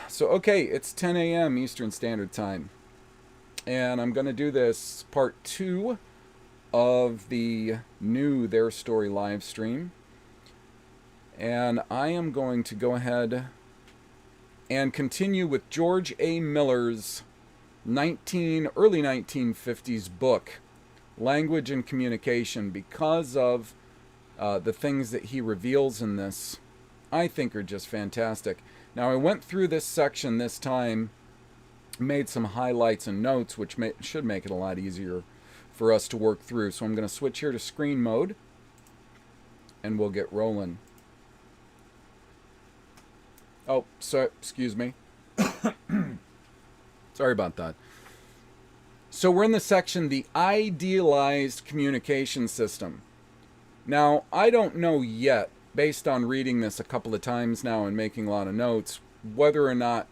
So, okay, it's 10 a.m. Eastern Standard Time. And I'm going to do this part two of the new Theirstory live stream. And I am going to go ahead and continue with George A. Miller's early 1950s book, Language and Communication, because of the things that he reveals in this, I think are just fantastic. Now, I went through this section this time, made some highlights and notes, which should make it a lot easier for us to work through. So I'm going to switch here to screen mode, and we'll get rolling. Oh, so excuse me. Sorry about that. So we're in the section, the Idealized Communication System. Now, I don't know yet, based on reading this a couple of times now and making a lot of notes, whether or not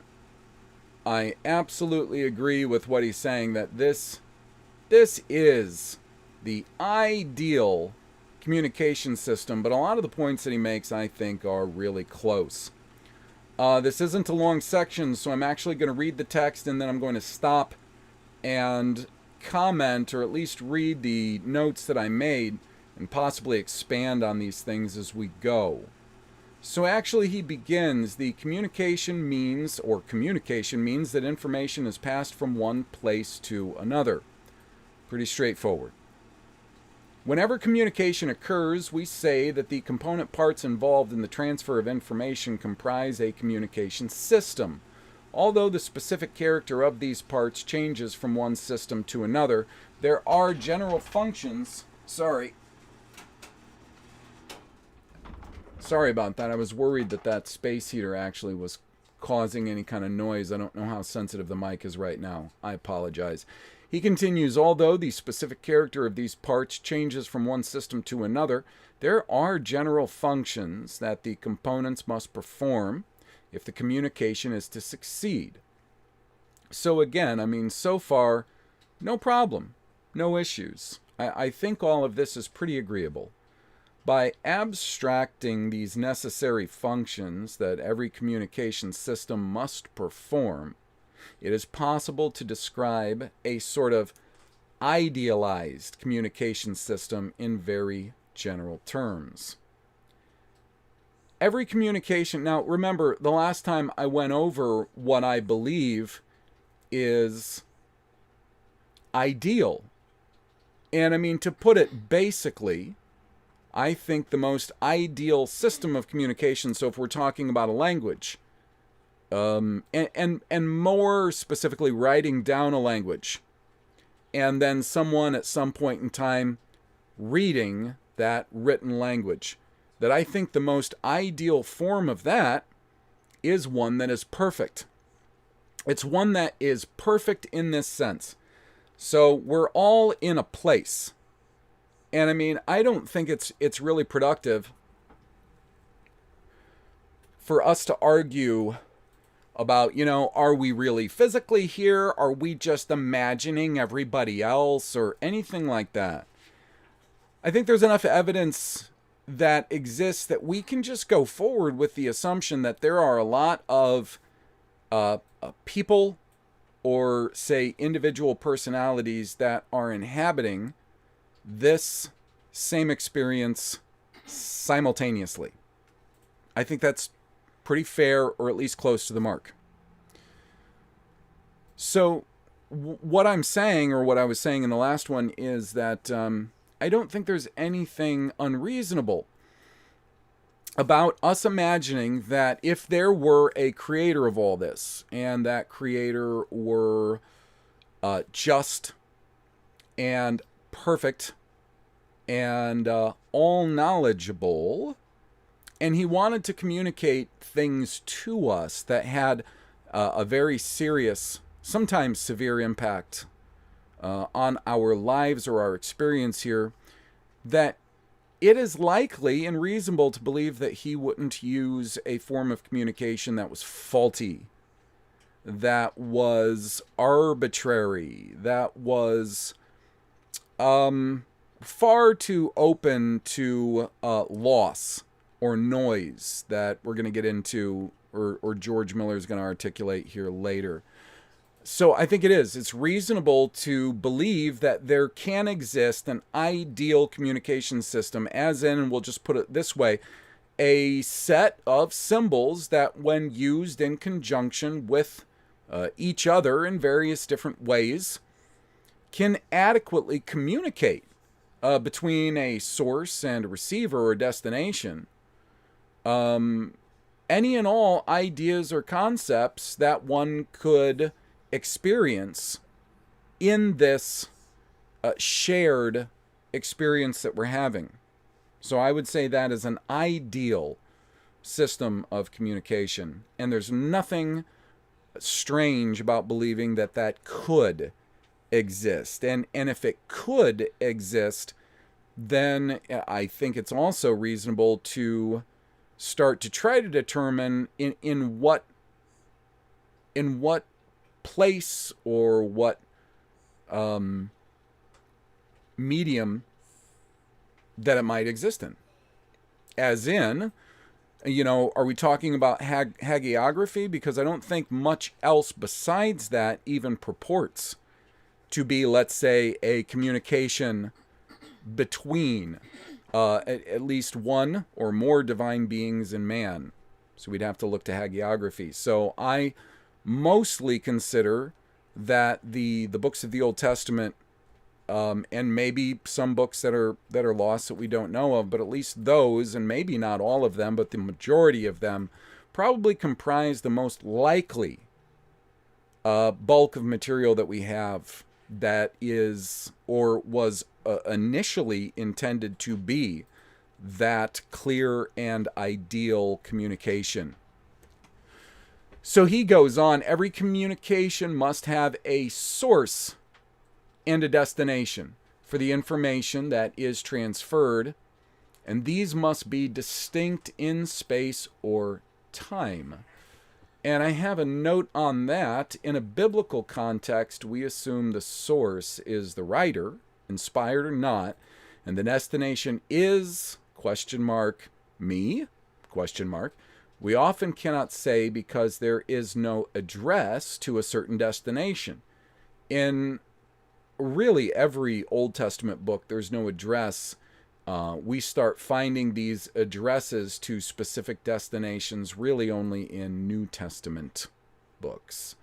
I absolutely agree with what he's saying, that this is the ideal communication system, but a lot of the points that he makes, I think, are really close. This isn't a long section, so I'm actually going to read the text and then I'm going to stop and comment, or at least read the notes that I made and possibly expand on these things as we go. So actually he begins, communication means that information is passed from one place to another. Pretty straightforward. Whenever communication occurs, we say that the component parts involved in the transfer of information comprise a communication system. Although the specific character of these parts changes from one system to another, there are general functions. Sorry about that. I was worried that space heater actually was causing any kind of noise. I don't know how sensitive the mic is right now. I apologize. He continues, although the specific character of these parts changes from one system to another, there are general functions that the components must perform if the communication is to succeed. So again, so far, no problem, no issues. I think all of this is pretty agreeable. By abstracting these necessary functions that every communication system must perform, it is possible to describe a sort of idealized communication system in very general terms. Every communication, now remember, the last time I went over what I believe is ideal. And to put it basically, I think the most ideal system of communication, so if we're talking about a language, and more specifically writing down a language, and then someone at some point in time reading that written language, that I think the most ideal form of that is one that is perfect. It's one that is perfect in this sense. So we're all in a place. And I don't think it's really productive for us to argue about, are we really physically here? Are we just imagining everybody else or anything like that? I think there's enough evidence that exists that we can just go forward with the assumption that there are a lot of people, or say individual personalities, that are inhabiting this same experience simultaneously. I think that's pretty fair, or at least close to the mark. So what I'm saying, or what I was saying in the last one, is that I don't think there's anything unreasonable about us imagining that if there were a creator of all this, and that creator were just and perfect and all knowledgeable, and he wanted to communicate things to us that had a very serious, sometimes severe impact on our lives or our experience here, that it is likely and reasonable to believe that he wouldn't use a form of communication that was faulty, that was arbitrary, that was far too open to loss or noise, that we're going to get into or George Miller is going to articulate here later. So I think it's reasonable to believe that there can exist an ideal communication system, as in, and we'll just put it this way, a set of symbols that when used in conjunction with each other in various different ways can adequately communicate between a source and a receiver or destination. Any and all ideas or concepts that one could experience in this shared experience that we're having. So I would say that is an ideal system of communication. And there's nothing strange about believing that that could exist. And if it could exist, then I think it's also reasonable to start to try to determine in what place or what medium that it might exist in. As in, are we talking about hagiography? Because I don't think much else besides that even purports to be, let's say, a communication between at least one or more divine beings in man. So we'd have to look to hagiography. So I mostly consider that the books of the Old Testament, and maybe some books that are lost that we don't know of, but at least those, and maybe not all of them, but the majority of them, probably comprise the most likely bulk of material that we have that is or was initially intended to be that clear and ideal communication. So he goes on, every communication must have a source and a destination for the information that is transferred, and these must be distinct in space or time. And I have a note on that. In a biblical context, we assume the source is the writer, inspired or not, and the destination is, me, we often cannot say because there is no address to a certain destination. In really every Old Testament book, there's no address. We start finding these addresses to specific destinations really only in New Testament books,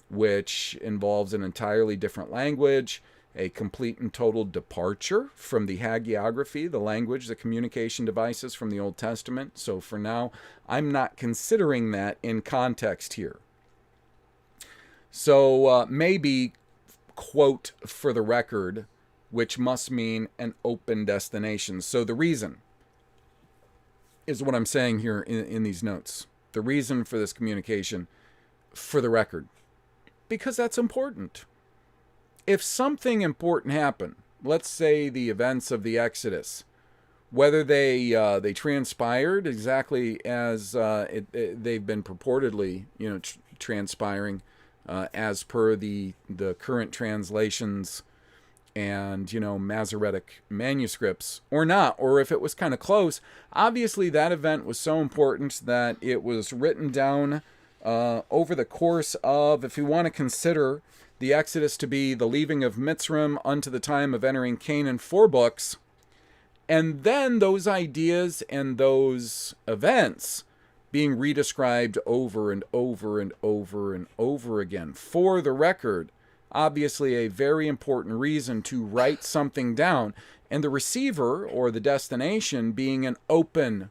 which involves an entirely different language, a complete and total departure from the hagiography, the language, the communication devices from the Old Testament. So for now, I'm not considering that in context here. So maybe, quote, for the record, which must mean an open destination. So the reason is what I'm saying here in these notes. The reason for this communication, for the record, because that's important. If something important happened, let's say the events of the Exodus, whether they transpired exactly as they've been purportedly transpiring as per the current translations and Masoretic manuscripts, or not, or if it was kind of close, obviously that event was so important that it was written down over the course of, if you want to consider the Exodus to be the leaving of Mitzrayim unto the time of entering Canaan, 4 books, and then those ideas and those events being redescribed over and over and over and over again. For the record, obviously a very important reason to write something down, and the receiver or the destination being an open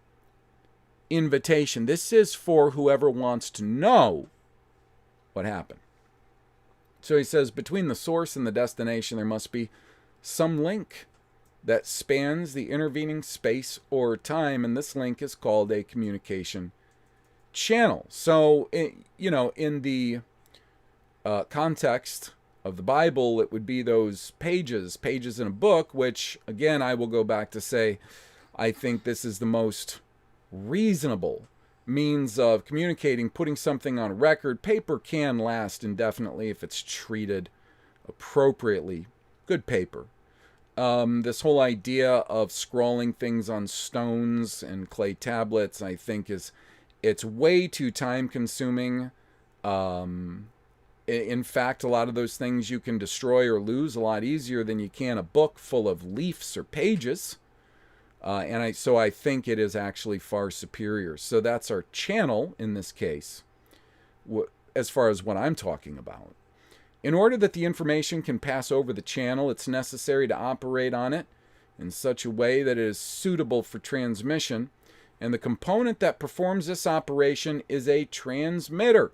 invitation. This is for whoever wants to know what happened. So he says, between the source and the destination, there must be some link that spans the intervening space or time, and this link is called a communication channel. So, in the context of the Bible, it would be those pages in a book, which, again, I will go back to say, I think this is the most reasonable means of communicating, putting something on record. Paper can last indefinitely if it's treated appropriately. Good paper. This whole idea of scrawling things on stones and clay tablets, I think, is It's way too time consuming. In fact, a lot of those things you can destroy or lose a lot easier than you can a book full of leafs or pages. So I think it is actually far superior. So that's our channel in this case, as far as what I'm talking about. In order that the information can pass over the channel, it's necessary to operate on it in such a way that it is suitable for transmission. And the component that performs this operation is a transmitter.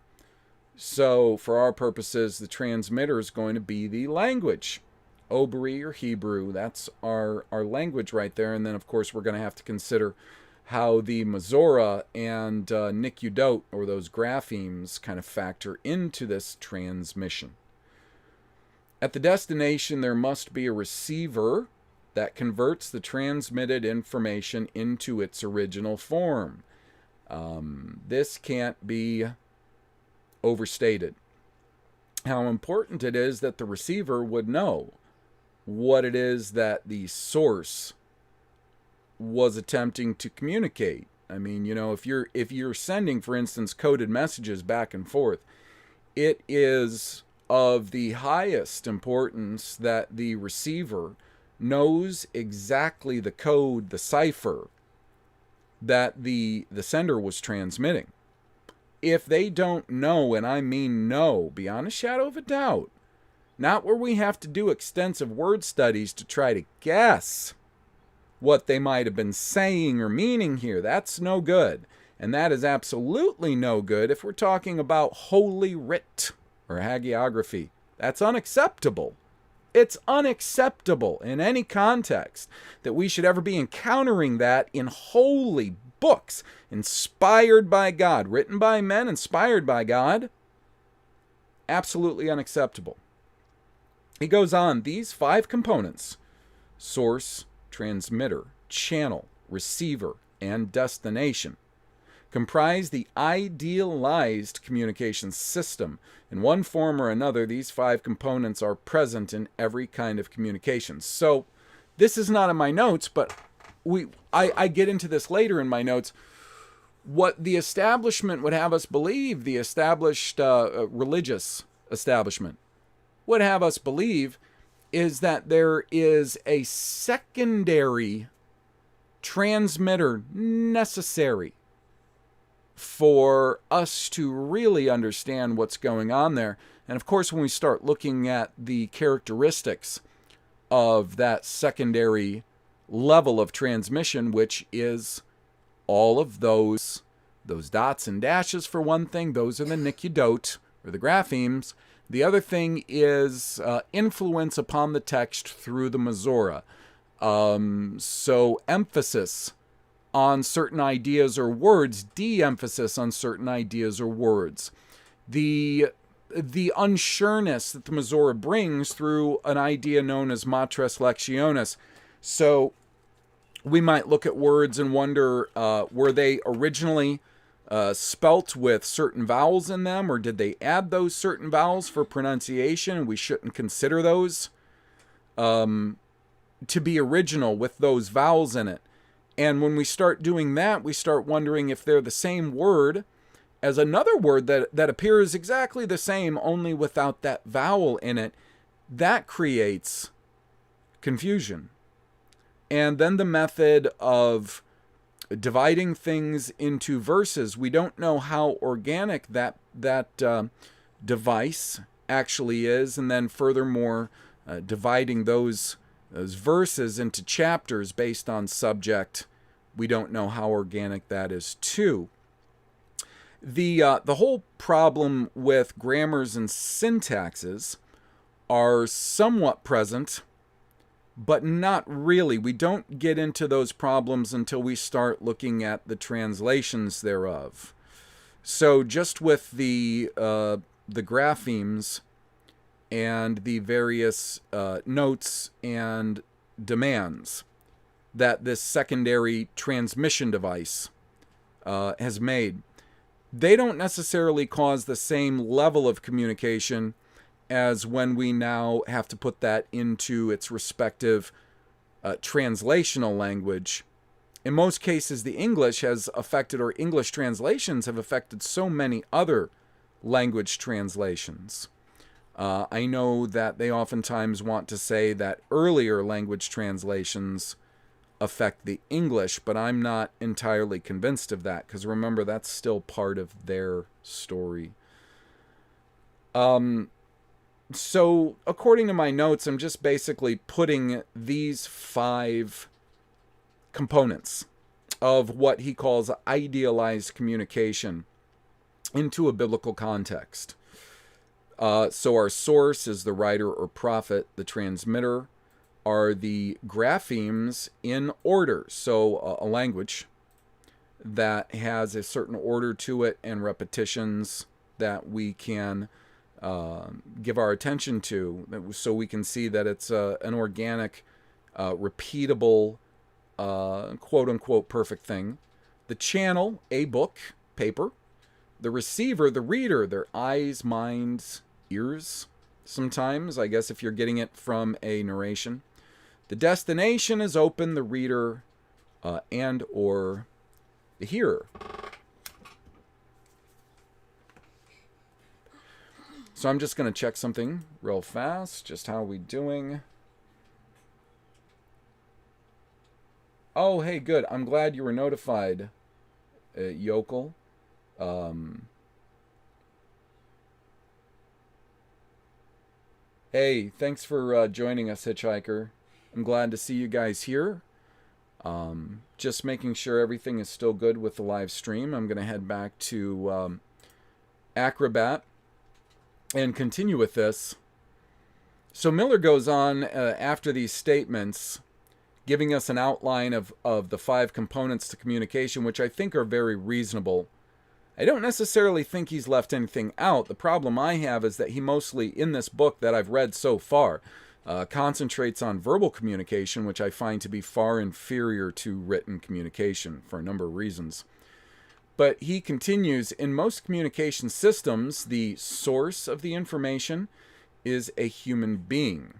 So for our purposes, the transmitter is going to be the language. Obri or Hebrew, that's our language right there. And then, of course, we're going to have to consider how the Mizora and Nikyudot, or those graphemes, kind of factor into this transmission. At the destination, there must be a receiver that converts the transmitted information into its original form. This can't be overstated. How important it is that the receiver would know what it is that the source was attempting to communicate. I mean, if you're sending, for instance, coded messages back and forth, it is of the highest importance that the receiver knows exactly the code, the cipher that the sender was transmitting. If they don't know, and I mean know, beyond a shadow of a doubt, not where we have to do extensive word studies to try to guess what they might have been saying or meaning here. That's no good. And that is absolutely no good if we're talking about Holy Writ or hagiography. That's unacceptable. It's unacceptable in any context that we should ever be encountering that in holy books, inspired by God, written by men, inspired by God. Absolutely unacceptable. He goes on, these 5 components, source, transmitter, channel, receiver, and destination, comprise the idealized communication system. In one form or another, these 5 components are present in every kind of communication. So this is not in my notes, but I get into this later in my notes. What the establishment would have us believe, the established religious establishment would have us believe, is that there is a secondary transmitter necessary for us to really understand what's going on there. And of course, when we start looking at the characteristics of that secondary level of transmission, which is all of those dots and dashes for one thing, those are the Nikyudot, or the graphemes. The other thing is influence upon the text through the Mizora. So emphasis on certain ideas or words, de-emphasis on certain ideas or words. The unsureness that the Mizora brings through an idea known as matres lectionis. So we might look at words and wonder, were they originally spelt with certain vowels in them, or did they add those certain vowels for pronunciation, and we shouldn't consider those to be original with those vowels in it? And when we start doing that, we start wondering if they're the same word as another word that appears exactly the same, only without that vowel in it. That creates confusion. And then the method of dividing things into verses, we don't know how organic that device actually is. And then furthermore, dividing those verses into chapters based on subject, we don't know how organic that is too. The whole problem with grammars and syntaxes are somewhat present, but not really. We don't get into those problems until we start looking at the translations thereof. So just with the graphemes and the various notes and demands that this secondary transmission device has made, they don't necessarily cause the same level of communication as when we now have to put that into its respective translational language in most cases, the English has affected, or English translations have affected so many other language translations. I know that they oftentimes want to say that earlier language translations affect the English, but I'm not entirely convinced of that, because remember, that's still part of their story. So according to my notes, I'm just basically putting these 5 components of what he calls idealized communication into a biblical context. So our source is the writer or prophet. The transmitter are the graphemes in order. So a language that has a certain order to it and repetitions that we can give our attention to, so we can see that it's an organic, repeatable, quote-unquote perfect thing. The channel, a book, paper. The receiver, the reader, their eyes, minds, ears, sometimes, I guess if you're getting it from a narration. The destination is open, the reader, and or the hearer. So I'm just going to check something real fast. Just how are we doing? Oh, hey, good. I'm glad you were notified, Yokel. Hey, thanks for joining us, Hitchhiker. I'm glad to see you guys here. Just making sure everything is still good with the live stream. I'm going to head back to Acrobat and continue with this. So Miller goes on after these statements, giving us an outline of the 5 components to communication, which I think are very reasonable. I don't necessarily think he's left anything out. The problem I have is that he mostly, in this book that I've read so far, concentrates on verbal communication, which I find to be far inferior to written communication for a number of reasons. But he continues, in most communication systems, the source of the information is a human being.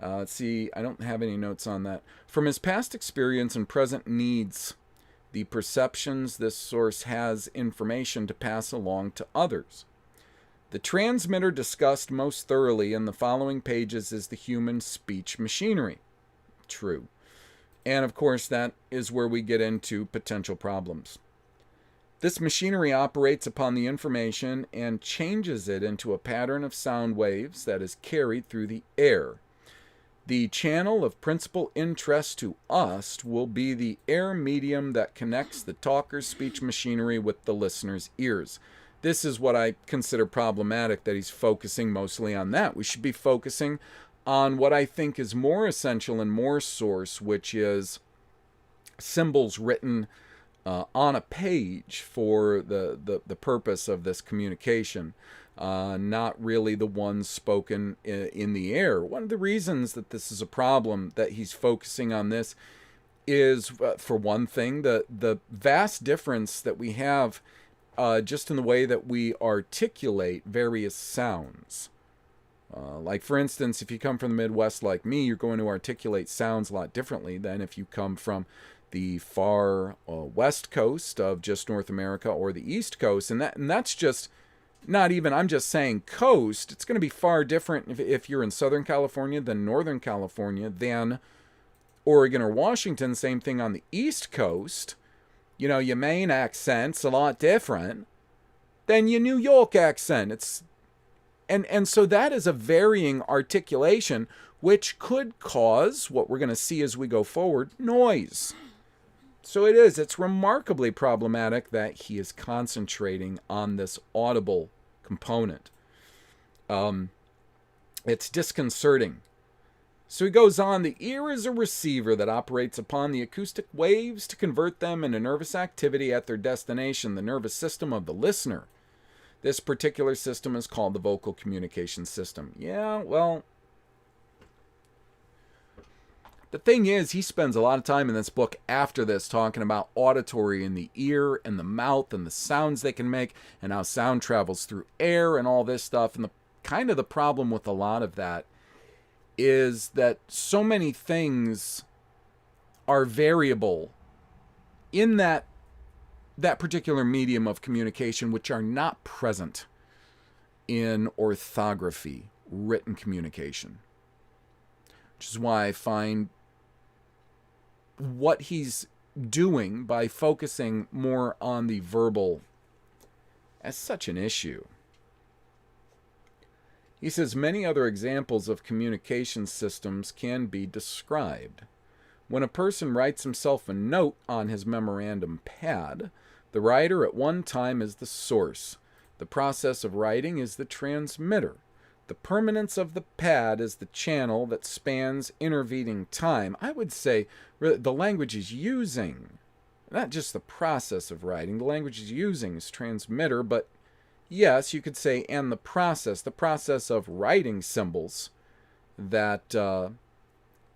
Let's see, I don't have any notes on that. From his past experience and present needs, the perceptions this source has information to pass along to others. The transmitter discussed most thoroughly in the following pages is the human speech machinery. True. And of course, that is where we get into potential problems. This machinery operates upon the information and changes it into a pattern of sound waves that is carried through the air. The channel of principal interest to us will be the air medium that connects the talker's speech machinery with the listener's ears. This is what I consider problematic, that he's focusing mostly on that. We should be focusing on what I think is more essential and more source, which is symbols written on a page for the purpose of this communication. Not really the ones spoken in the air. One of the reasons that this is a problem, that he's focusing on this, is, for one thing, the vast difference that we have just in the way that we articulate various sounds. Like, for instance, if you come from the Midwest like me, you're going to articulate sounds a lot differently than if you come from the far west coast of just North America or the East Coast. And that's just... not even, I'm just saying coast. It's going to be far different if you're in Southern California than Northern California, than Oregon or Washington. Same thing on the East Coast. You know, your Maine accent's a lot different than your New York accent. And so that is a varying articulation, which could cause, what we're going to see as we go forward, noise. So it's remarkably problematic that he is concentrating on this audible component. It's disconcerting. So he goes on, the ear is a receiver that operates upon the acoustic waves to convert them into nervous activity at their destination, the nervous system of the listener. This particular system is called the vocal communication system. Yeah, well... the thing is, he spends a lot of time in this book after this talking about auditory in the ear and the mouth and the sounds they can make and how sound travels through air and all this stuff. And the problem with a lot of that is that so many things are variable in that particular medium of communication, which are not present in orthography, written communication. Which is why I find what he's doing by focusing more on the verbal as such an issue. He says many other examples of communication systems can be described. When a person writes himself a note on his memorandum pad, the writer at one time is the source. The process of writing is the transmitter. The permanence of the pad is the channel that spans intervening time. I would say the language he's using, not just the process of writing, the language he's using is transmitter, but yes, you could say, and the process of writing symbols that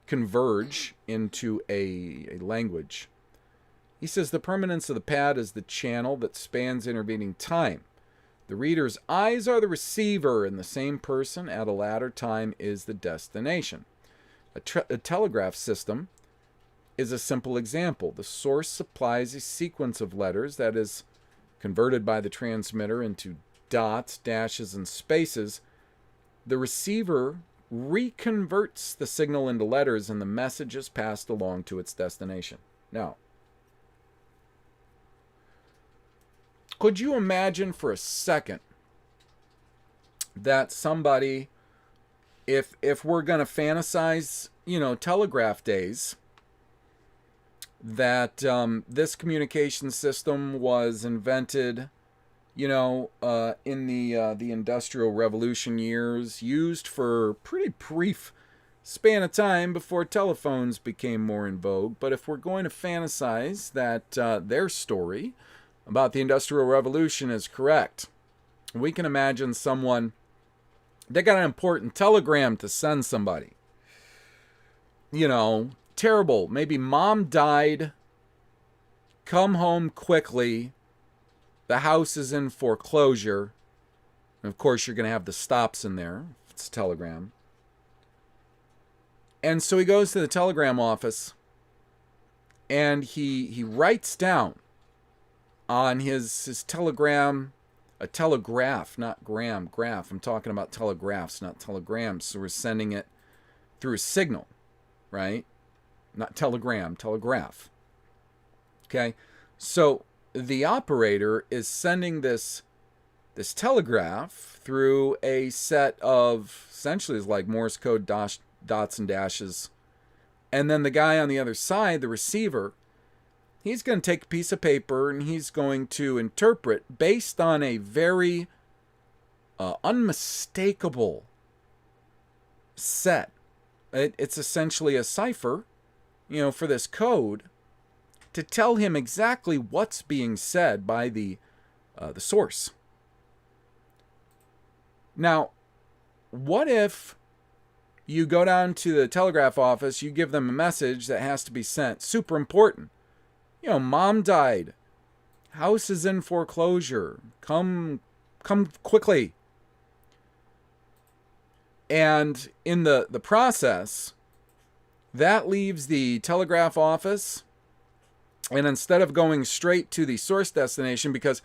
converge into a language. He says the permanence of the pad is the channel that spans intervening time. The reader's eyes are the receiver, and the same person at a latter time is the destination. A telegraph system is a simple example. The source supplies a sequence of letters that is converted by the transmitter into dots, dashes, and spaces. The receiver reconverts the signal into letters, and the message is passed along to its destination. Now, could you imagine for a second that somebody, if we're going to fantasize, telegraph days, that this communication system was invented, in the Industrial Revolution years, used for a pretty brief span of time before telephones became more in vogue. But if we're going to fantasize that their story about the Industrial Revolution is correct, we can imagine someone, they got an important telegram to send somebody. Terrible. Maybe mom died, come home quickly, the house is in foreclosure, and of course you're going to have the stops in there, if it's a telegram. And so he goes to the telegram office, and he writes down on his telegram, a telegraph, not graph. I'm talking about telegraphs, not telegrams. So we're sending it through a signal, right? Not telegram, telegraph. Okay? So the operator is sending this telegraph through a set of, essentially is like Morse code dots and dashes. And then the guy on the other side, the receiver, he's going to take a piece of paper and he's going to interpret based on a very unmistakable set. It's essentially a cipher, for this code to tell him exactly what's being said by the source. Now, what if you go down to the telegraph office, you give them a message that has to be sent, super important. Mom died. House is in foreclosure. Come quickly. And in the process, that leaves the telegraph office. And instead of going straight to the source destination, because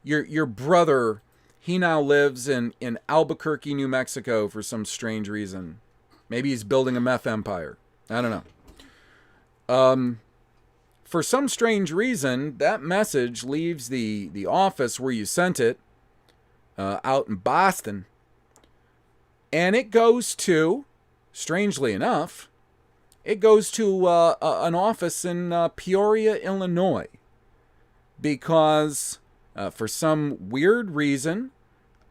your brother, he now lives in Albuquerque, New Mexico for some strange reason. Maybe he's building a meth empire. I don't know. For some strange reason, that message leaves the office where you sent it, out in Boston, and it goes to, strangely enough, it goes to an office in Peoria, Illinois, because for some weird reason,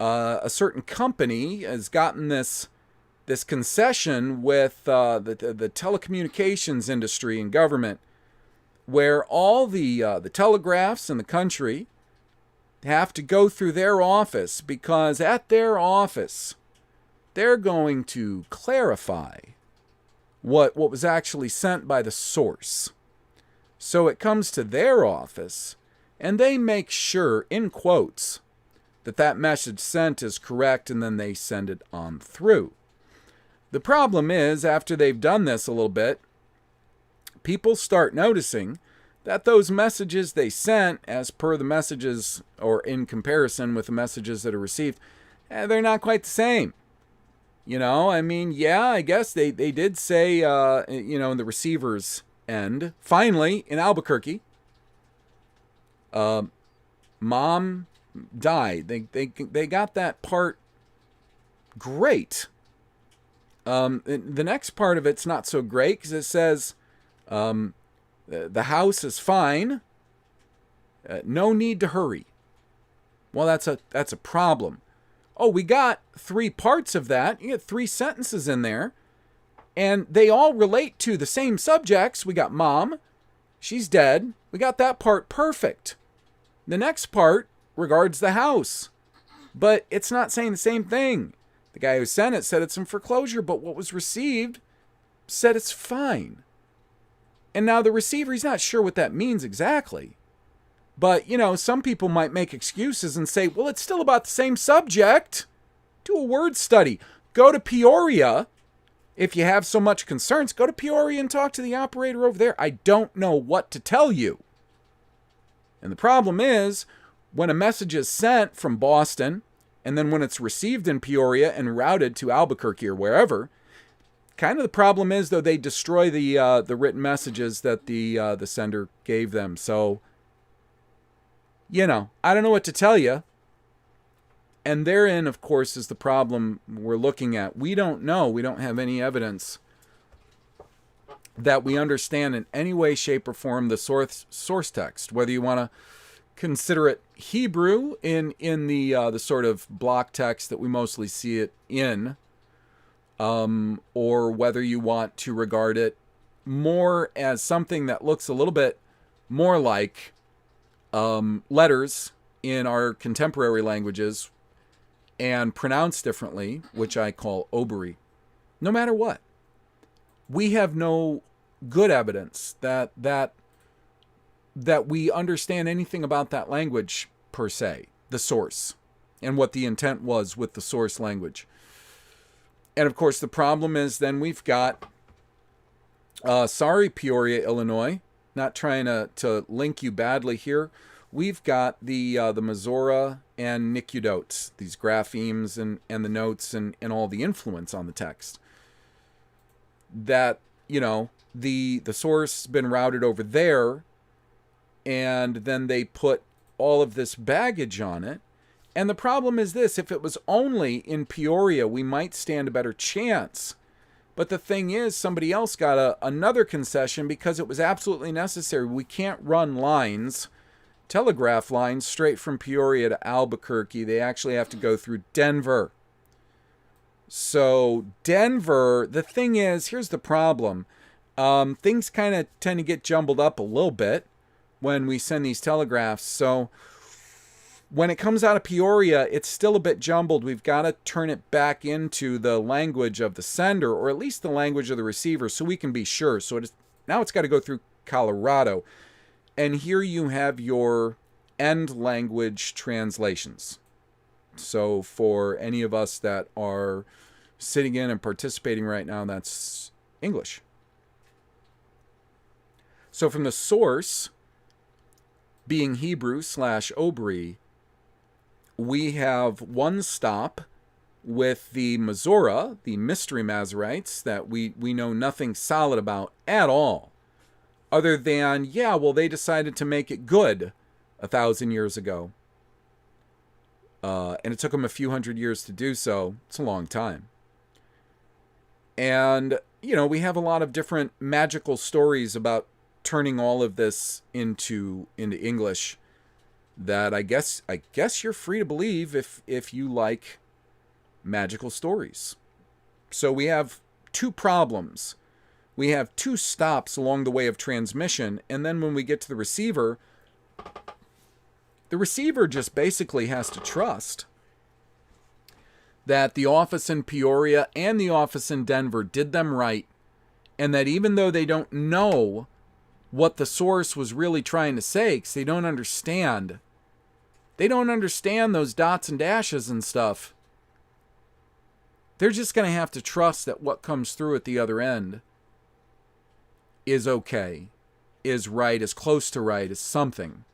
a certain company has gotten this concession with the telecommunications industry and government, where all the telegraphs in the country have to go through their office, because at their office, they're going to clarify what was actually sent by the source. So it comes to their office, and they make sure, in quotes, that message sent is correct, and then they send it on through. The problem is, after they've done this a little bit, people start noticing that those messages they sent, as per the messages, or in comparison with the messages that are received, they're not quite the same. I mean, yeah, I guess they did say, in the receiver's end, finally, in Albuquerque, mom died. They got that part great. The next part of it's not so great because it says the house is fine. No need to hurry. Well, that's a problem. Oh, we got 3 parts of that. You get 3 sentences in there, and they all relate to the same subjects. We got mom, she's dead. We got that part perfect. The next part regards the house, but it's not saying the same thing. The guy who sent it said it's in foreclosure, but what was received said it's fine. And now the receiver, he's not sure what that means exactly. But, some people might make excuses and say, well, it's still about the same subject. Do a word study. Go to Peoria. If you have so much concerns, go to Peoria and talk to the operator over there. I don't know what to tell you. And the problem is, when a message is sent from Boston, and then when it's received in Peoria and routed to Albuquerque or wherever, kind of the problem is, though, they destroy the written messages that the sender gave them. So, I don't know what to tell you. And therein, of course, is the problem we're looking at. We don't know. We don't have any evidence that we understand in any way, shape, or form the source text. Whether you want to consider it Hebrew in the sort of block text that we mostly see it in, or whether you want to regard it more as something that looks a little bit more like letters in our contemporary languages and pronounced differently, which I call oberi. No matter what, we have no good evidence that we understand anything about that language per se, the source, and what the intent was with the source language. And of course, the problem is then we've got, sorry, Peoria, Illinois, not trying to link you badly here. We've got the Misora and Nicudotes, these graphemes and the notes and all the influence on the text. That, the source has been routed over there, and then they put all of this baggage on it. And the problem is this: if it was only in Peoria, we might stand a better chance. But the thing is, somebody else got another concession because it was absolutely necessary. We can't run telegraph lines straight from Peoria to Albuquerque. They actually have to go through Denver. So Denver, the thing is, here's the problem. Things kind of tend to get jumbled up a little bit when we send these telegraphs. So when it comes out of Peoria, it's still a bit jumbled. We've got to turn it back into the language of the sender, or at least the language of the receiver, so we can be sure. So now it's got to go through Colorado. And here you have your end language translations. So for any of us that are sitting in and participating right now, that's English. So from the source, being Hebrew/Obri, we have one stop with the Misora, the mystery Masoretes, that we know nothing solid about at all. Other than, they decided to make it good 1,000 years ago. And it took them a few hundred years to do so. It's a long time. And, we have a lot of different magical stories about turning all of this into English that I guess you're free to believe if you like magical stories. So we have 2 problems. We have 2 stops along the way of transmission, and then when we get to the receiver just basically has to trust that the office in Peoria and the office in Denver did them right, and that even though they don't know what the source was really trying to say, because they don't understand those dots and dashes and stuff, they're just going to have to trust that what comes through at the other end is okay. is right, as close to right as something.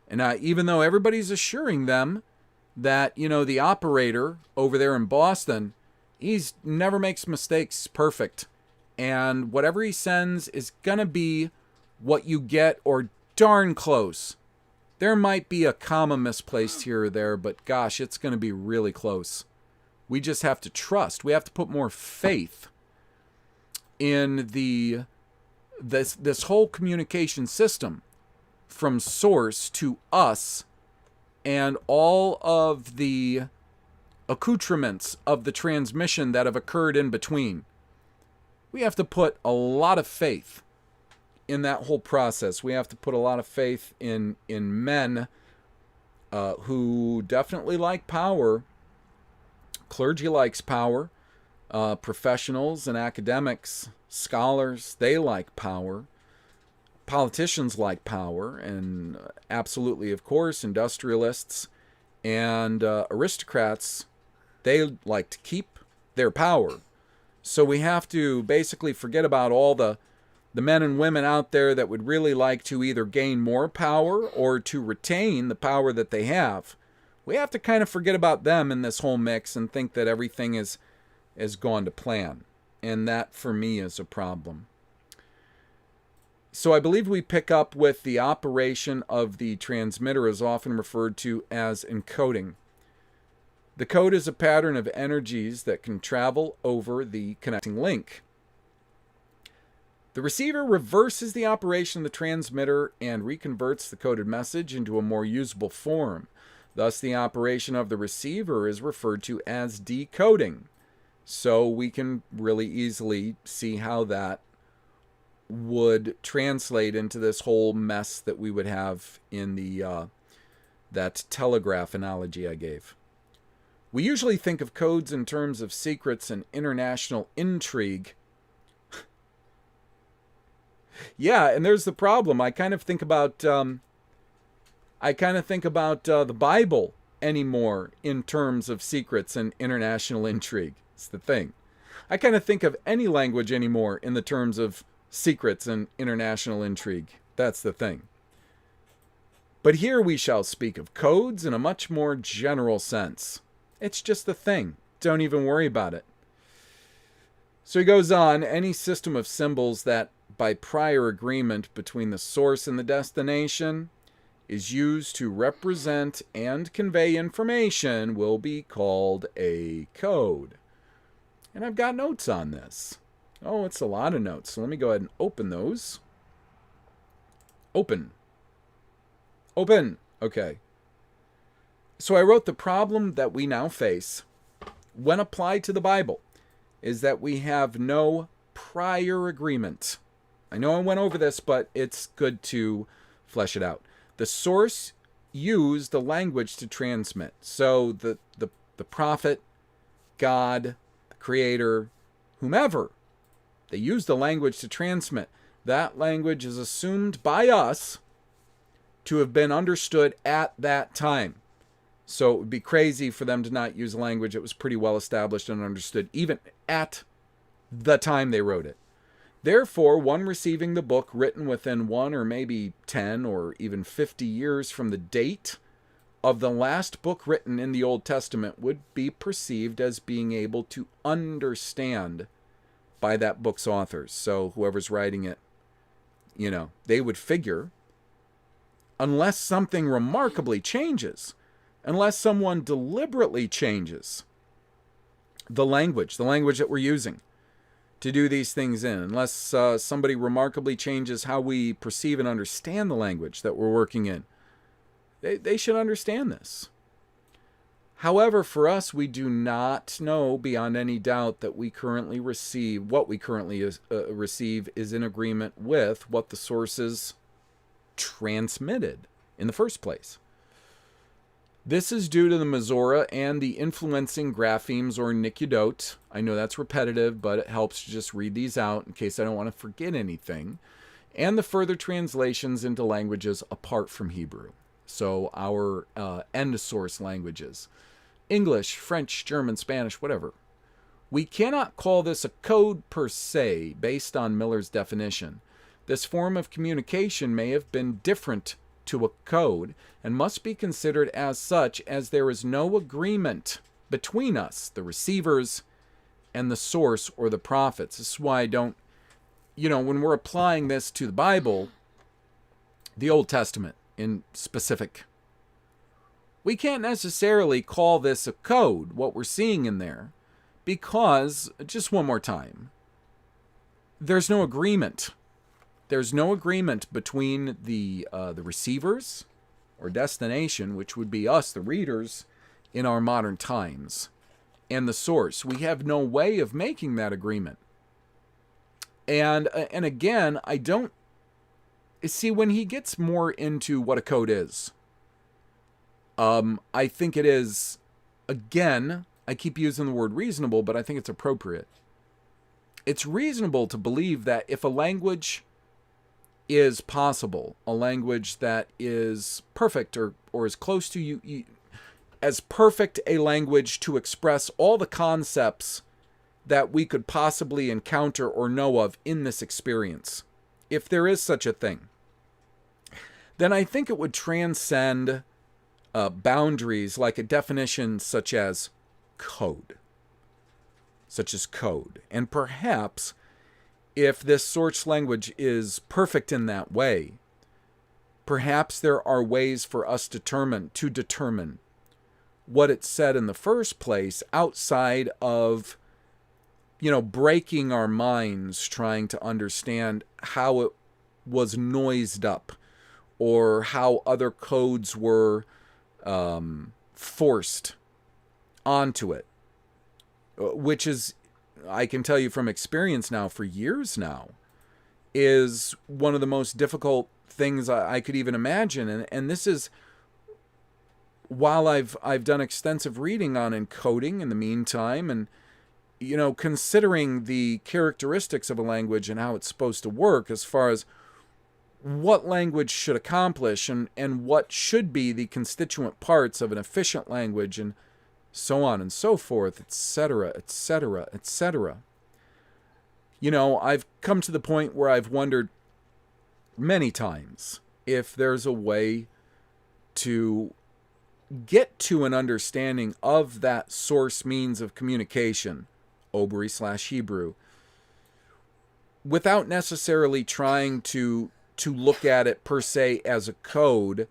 And even though everybody's assuring them that, the operator over there in Boston, he's never makes mistakes perfect. And whatever he sends is going to be what you get or darn close. There might be a comma misplaced here or there, but gosh, it's going to be really close. We just have to trust. We have to put more faith in this whole communication system from source to us and all of the accoutrements of the transmission that have occurred in between. We have to put a lot of faith in that whole process. We have to put a lot of faith in men who definitely like power. Clergy likes power. Professionals and academics, scholars, they like power. Politicians like power, and absolutely, of course, industrialists and aristocrats, they like to keep their power. So we have to basically forget about all the men and women out there that would really like to either gain more power or to retain the power that they have. We have to kind of forget about them in this whole mix and think that everything is gone to plan. And that, for me, is a problem. So I believe we pick up with the operation of the transmitter, is often referred to as encoding. The code is a pattern of energies that can travel over the connecting link. The receiver reverses the operation of the transmitter and reconverts the coded message into a more usable form. Thus, the operation of the receiver is referred to as decoding. So we can really easily see how that would translate into this whole mess that we would have in that telegraph analogy I gave. We usually think of codes in terms of secrets and international intrigue. Yeah, and there's the problem. I kind of think about the Bible anymore in terms of secrets and international intrigue. It's the thing. I kind of think of any language anymore in the terms of secrets and international intrigue. That's the thing. But here we shall speak of codes in a much more general sense. It's just the thing. Don't even worry about it. So he goes on, any system of symbols that, by prior agreement between the source and the destination, is used to represent and convey information will be called a code. And I've got notes on this. Oh, it's a lot of notes. So let me go ahead and open those. Open. Okay. So I wrote the problem that we now face when applied to the Bible is that we have no prior agreement. I know I went over this, but it's good to flesh it out. The source used the language to transmit. So the prophet, God, the creator, whomever, they use the language to transmit. That language is assumed by us to have been understood at that time. So it would be crazy for them to not use a language that was pretty well established and understood even at the time they wrote it. Therefore, one receiving the book written within 1 or maybe 10 or even 50 years from the date of the last book written in the Old Testament would be perceived as being able to understand by that book's authors. So whoever's writing it, they would figure, unless something remarkably changes, unless someone deliberately changes the language that we're using to do these things in, unless somebody remarkably changes how we perceive and understand the language that we're working in, they should understand this. However, for us, we do not know beyond any doubt that what we currently receive is in agreement with what the sources transmitted in the first place. This is due to the Masorah and the influencing graphemes or Nikudot. I know that's repetitive, but it helps to just read these out in case I don't want to forget anything. And the further translations into languages apart from Hebrew. So our end source languages. English, French, German, Spanish, whatever. We cannot call this a code per se based on Miller's definition. This form of communication may have been different to a code and must be considered as such, as there is no agreement between us, the receivers, and the source or the prophets. This is why I don't, when we're applying this to the Bible, the Old Testament in specific, we can't necessarily call this a code, what we're seeing in there, because, just one more time, there's no agreement. There's no agreement between the receivers or destination, which would be us, the readers, in our modern times, and the source. We have no way of making that agreement. And again, I don't see, when he gets more into what a code is, I think it is, again, I keep using the word reasonable, but I think it's appropriate. It's reasonable to believe that if a language is possible, a language that is perfect or as close to you, as perfect a language to express all the concepts that we could possibly encounter or know of in this experience, if there is such a thing, then I think it would transcend boundaries like a definition such as code. And perhaps if this source language is perfect in that way, perhaps there are ways for us to determine what it said in the first place outside of, breaking our minds trying to understand how it was noised up or how other codes were forced onto it, which is, I can tell you from experience now, for years now, is one of the most difficult things I could even imagine. And this is, while I've done extensive reading on encoding in the meantime, and considering the characteristics of a language and how it's supposed to work as far as what language should accomplish and what should be the constituent parts of an efficient language, and so on and so forth, etc., etc., etc. I've come to the point where I've wondered many times if there's a way to get to an understanding of that source means of communication, Obri/Hebrew, without necessarily trying to look at it per se as a code,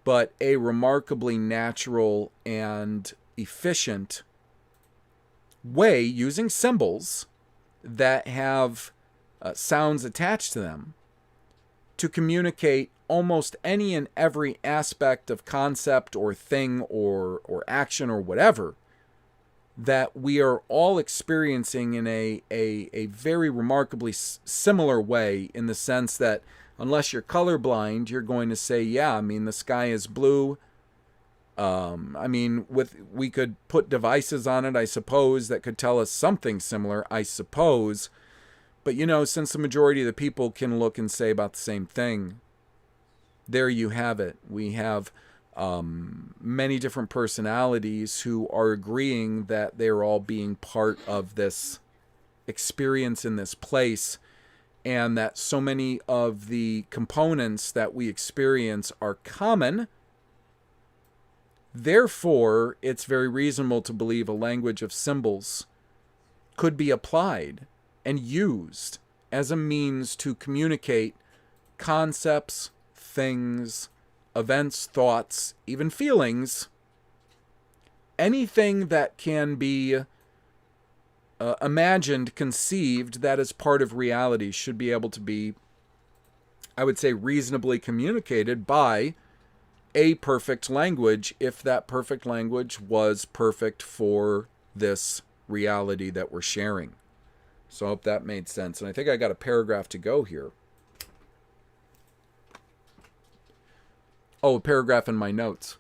but a remarkably natural and efficient way, using symbols that have sounds attached to them, to communicate almost any and every aspect of concept or thing or action or whatever that we are all experiencing in a very remarkably similar way, in the sense that unless you're colorblind, you're going to say, yeah, the sky is blue. We could put devices on it, I suppose, that could tell us something similar, I suppose. But, since the majority of the people can look and say about the same thing, there you have it. We have many different personalities who are agreeing that they're all being part of this experience in this place, and that so many of the components that we experience are common. Therefore, it's very reasonable to believe a language of symbols could be applied and used as a means to communicate concepts, things, events, thoughts, even feelings, anything that can be imagined, conceived, that is part of reality, should be able to be, I would say, reasonably communicated by a perfect language, if that perfect language was perfect for this reality that we're sharing. So I hope that made sense. And I think I got a paragraph to go here. Oh, a paragraph in my notes.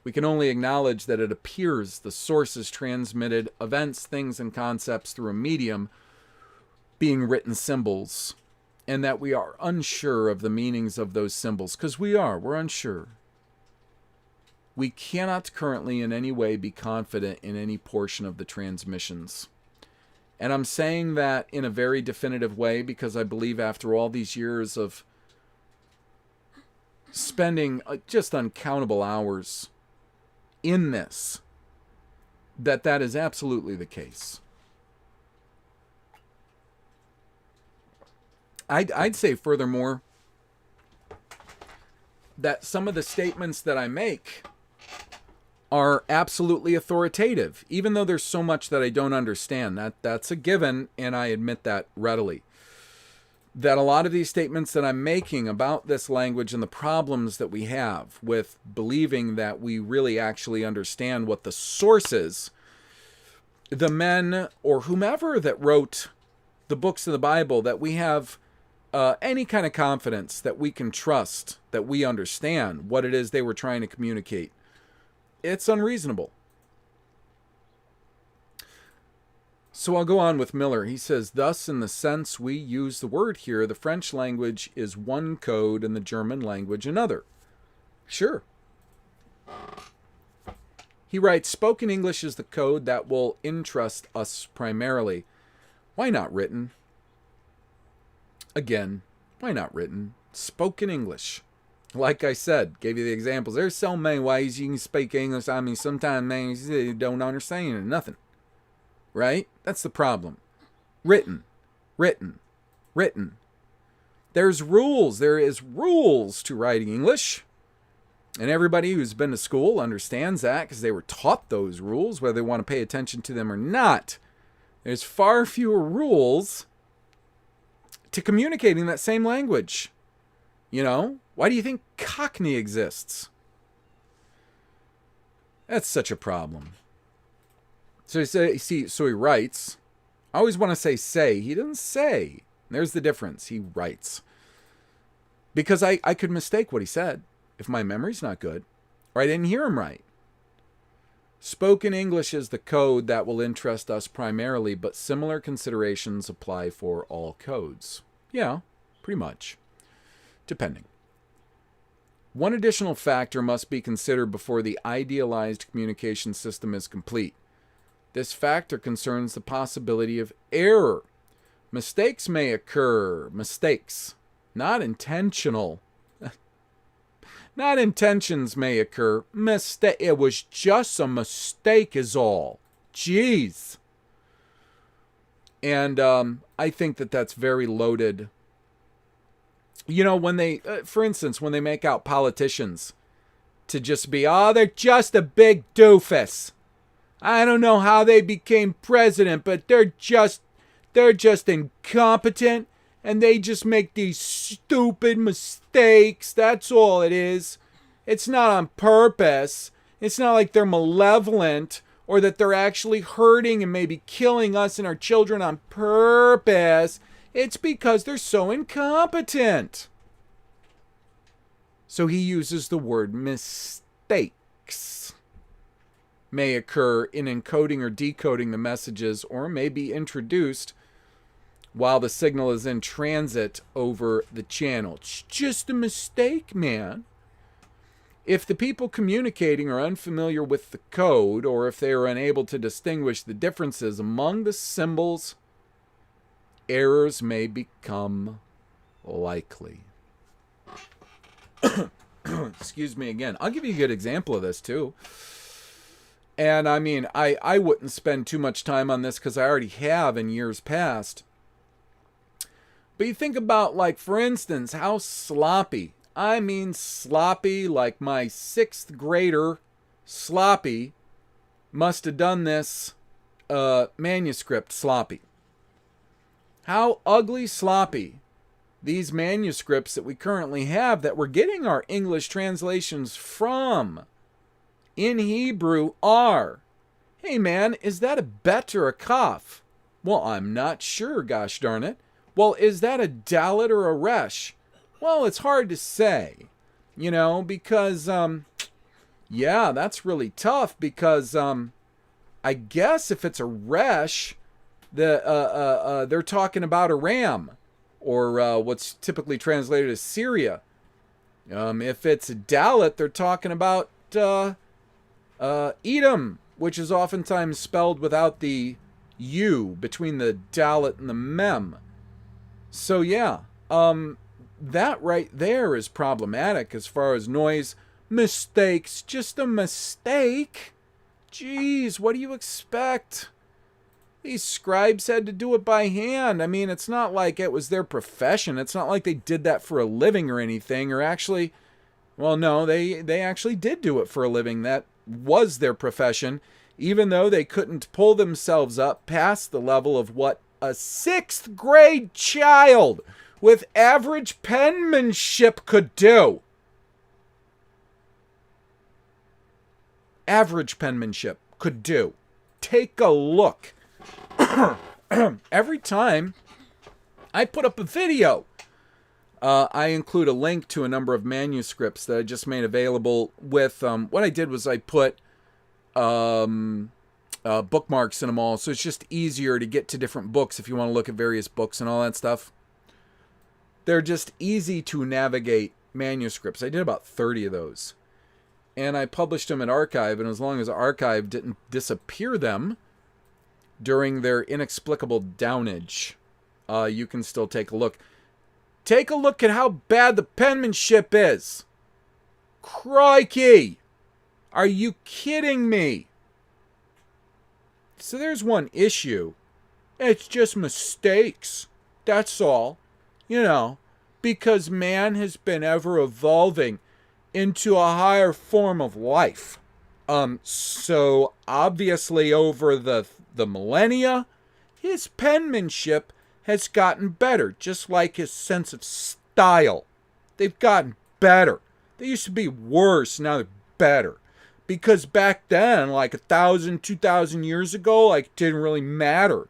We can only acknowledge that it appears the sources transmitted events, things, and concepts through a medium, being written symbols, and that we are unsure of the meanings of those symbols, because we're unsure. We cannot currently in any way be confident in any portion of the transmissions. And I'm saying that in a very definitive way because I believe after all these years of spending just uncountable hours in this, that is absolutely the case. I'd say furthermore that some of the statements that I make are absolutely authoritative, even though there's so much that I don't understand. That's a given, and I admit that readily. That a lot of these statements that I'm making about this language and the problems that we have with believing that we really actually understand what the source is, the men or whomever that wrote the books of the Bible, that we have any kind of confidence that we can trust, that we understand what it is they were trying to communicate. It's unreasonable. So I'll go on with Miller. He says, thus, in the sense we use the word here, the French language is one code and the German language another. Sure. He writes, spoken English is the code that will interest us primarily. Why not written? Again, why not written? Spoken English. Like I said, gave you the examples. There's so many ways you can speak English. I mean, sometimes man, you don't understand nothing. Right? That's the problem. Written. There's rules. There is rules to writing English. And everybody who's been to school understands that because they were taught those rules, whether they want to pay attention to them or not. There's far fewer rules to communicating that same language. You know? Why do you think Cockney exists? That's such a problem. So he writes. I always want to say. He doesn't say. There's the difference. He writes. Because I could mistake what he said if my memory's not good, or I didn't hear him right. Spoken English is the code that will interest us primarily, but similar considerations apply for all codes. Yeah, pretty much. Depending. One additional factor must be considered before the idealized communication system is complete. This factor concerns the possibility of error. Mistakes may occur. Mistakes. Not intentional. Not intentions may occur. It was just a mistake is all. Jeez. And I think that that's very loaded. You know, when they, for instance, when they make out politicians to just be, they're just a big doofus. I don't know how they became president, but they're just incompetent, and they just make these stupid mistakes. That's all it is. It's not on purpose. It's not like they're malevolent or that they're actually hurting and maybe killing us and our children on purpose. It's because they're so incompetent. So he uses the word mistakes. May occur in encoding or decoding the messages, or may be introduced while the signal is in transit over the channel. It's just a mistake, man. If the people communicating are unfamiliar with the code, or if they are unable to distinguish the differences among the symbols, errors may become likely. Excuse me again. I'll give you a good example of this too. And I mean, I wouldn't spend too much time on this because I already have in years past. But you think about, like, for instance, how sloppy. I mean sloppy, like my 6th grader sloppy must have done this manuscript sloppy. How ugly sloppy these manuscripts that we currently have that we're getting our English translations from in Hebrew are. Hey man, is that a bet or a kaf? Well, I'm not sure, gosh darn it. Well, is that a dalet or a resh? Well, it's hard to say, you know, because, yeah, that's really tough because, I guess if it's a resh, they're talking about Aram, or what's typically translated as Syria. If it's a dalet, they're talking about Edom, which is oftentimes spelled without the U between the Dalet and the Mem. So yeah, that right there is problematic as far as noise. Mistakes, just a mistake. Jeez, what do you expect? These scribes had to do it by hand. I mean, it's not like it was their profession. It's not like they did that for a living or anything. Or actually, well, no, they actually did do it for a living. That was their profession, even though they couldn't pull themselves up past the level of what a 6th grade child with average penmanship could do. Average penmanship could do. Take a look. Every time I put up a video, I include a link to a number of manuscripts that I just made available with, what I did was I put bookmarks in them all, so it's just easier to get to different books if you want to look at various books and all that stuff. They're just easy to navigate manuscripts. I did about 30 of those. And I published them at Archive, and as long as Archive didn't disappear them during their inexplicable downage, you can still take a look. Take a look at how bad the penmanship is. Crikey! Are you kidding me? So there's one issue. It's just mistakes. That's all. You know, because man has been ever evolving into a higher form of life. So obviously over the millennia, his penmanship has gotten better, just like his sense of style. They've gotten better. They used to be worse, now they're better. Because back then, like 1,000, 2,000 years ago, like it didn't really matter.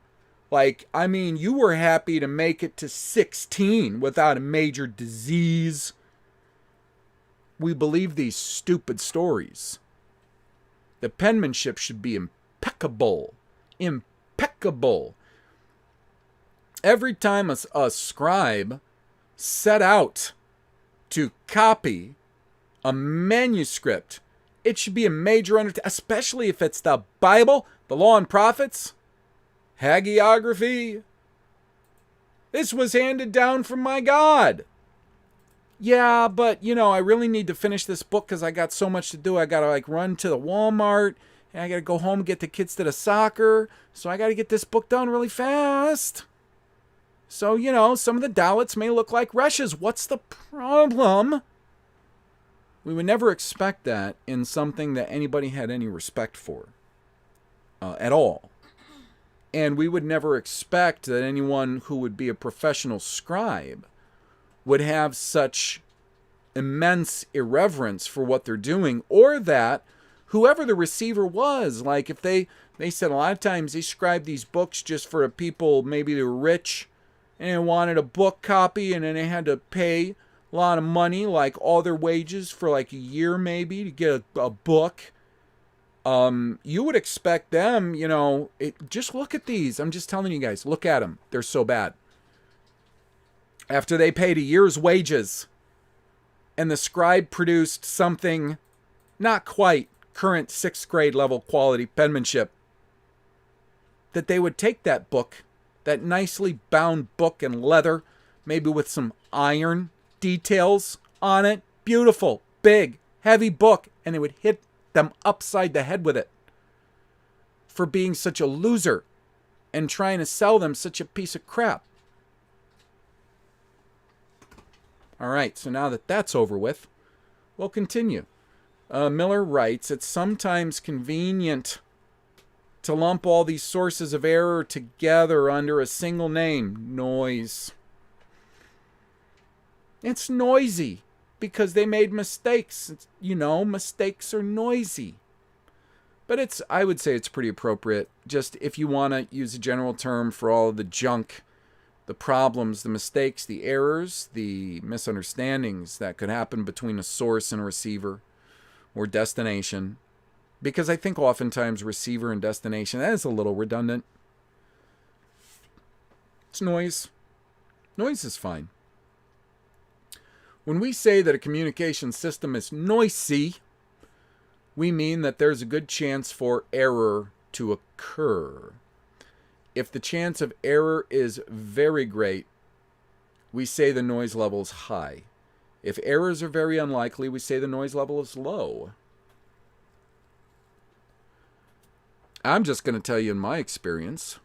Like, I mean, you were happy to make it to 16 without a major disease. We believe these stupid stories. The penmanship should be impeccable. Impeccable. Every time a scribe set out to copy a manuscript, it should be a major undertaking, especially if it's the Bible, the Law and Prophets, hagiography. This was handed down from my God. Yeah, but, you know, I really need to finish this book because I got so much to do. I got to, like, run to the Walmart, and I got to go home and get the kids to the soccer, so I got to get this book done really fast. So, you know, some of the Dalits may look like Russias. What's the problem? We would never expect that in something that anybody had any respect for at all. And we would never expect that anyone who would be a professional scribe would have such immense irreverence for what they're doing, or that whoever the receiver was, like if they said a lot of times they scribed these books just for people, maybe they were rich and they wanted a book copy, and then they had to pay a lot of money, like all their wages for like a year maybe to get a book. You would expect them, you know, just look at these. I'm just telling you guys, look at them. They're so bad. After they paid a year's wages and the scribe produced something not quite current 6th grade level quality penmanship, that they would take that book, that nicely bound book in leather, maybe with some iron details on it, beautiful, big, heavy book, and they would hit them upside the head with it for being such a loser and trying to sell them such a piece of crap. All right, so now that that's over with, we'll continue. Miller writes, it's sometimes convenient to lump all these sources of error together under a single name, noise. It's noisy because they made mistakes. You know, mistakes are noisy. But I would say it's pretty appropriate. Just if you want to use a general term for all of the junk, the problems, the mistakes, the errors, the misunderstandings that could happen between a source and a receiver or destination. Because I think oftentimes receiver and destination, that is a little redundant. It's noise. Noise is fine. When we say that a communication system is noisy, we mean that there's a good chance for error to occur. If the chance of error is very great, we say the noise level is high. If errors are very unlikely, we say the noise level is low. I'm just going to tell you in my experience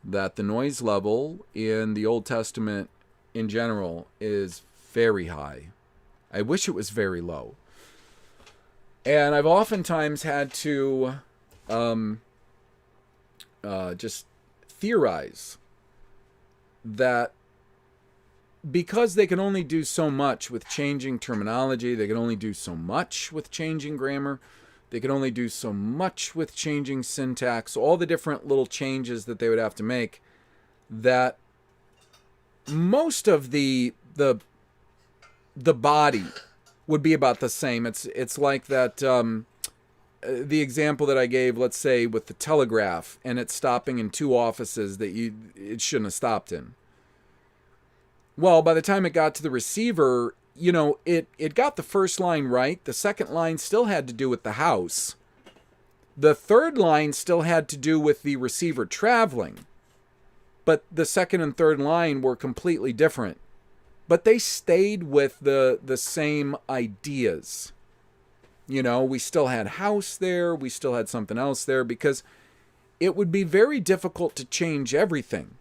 that the noise level in the Old Testament in general is very high. I wish it was very low. And I've oftentimes had to just theorize that because they can only do so much with changing terminology, they can only do so much with changing grammar, they can only do so much with changing syntax, all the different little changes that they would have to make, that most of the body would be about the same. It's like that the example that I gave, let's say with the telegraph, and it's stopping in 2 offices that it shouldn't have stopped in. Well, by the time it got to the receiver, you know, it got the first line right. The second line still had to do with the house. The third line still had to do with the receiver traveling. But the second and third line were completely different. But they stayed with the same ideas. You know, we still had house there. We still had something else there, because it would be very difficult to change everything.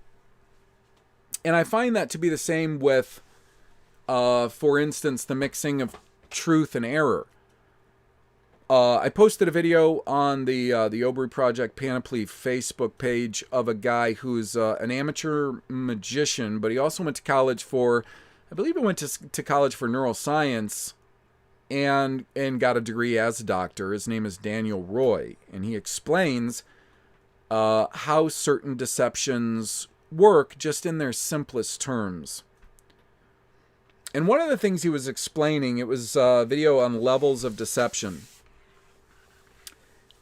And I find that to be the same with, for instance, the mixing of truth and error. I posted a video on the Obry Project Panoply Facebook page of a guy who's an amateur magician, but he also went to college for, I believe he went to college for neuroscience and got a degree as a doctor. His name is Daniel Roy, and he explains how certain deceptions work just in their simplest terms. And one of the things he was explaining, it was a video on levels of deception,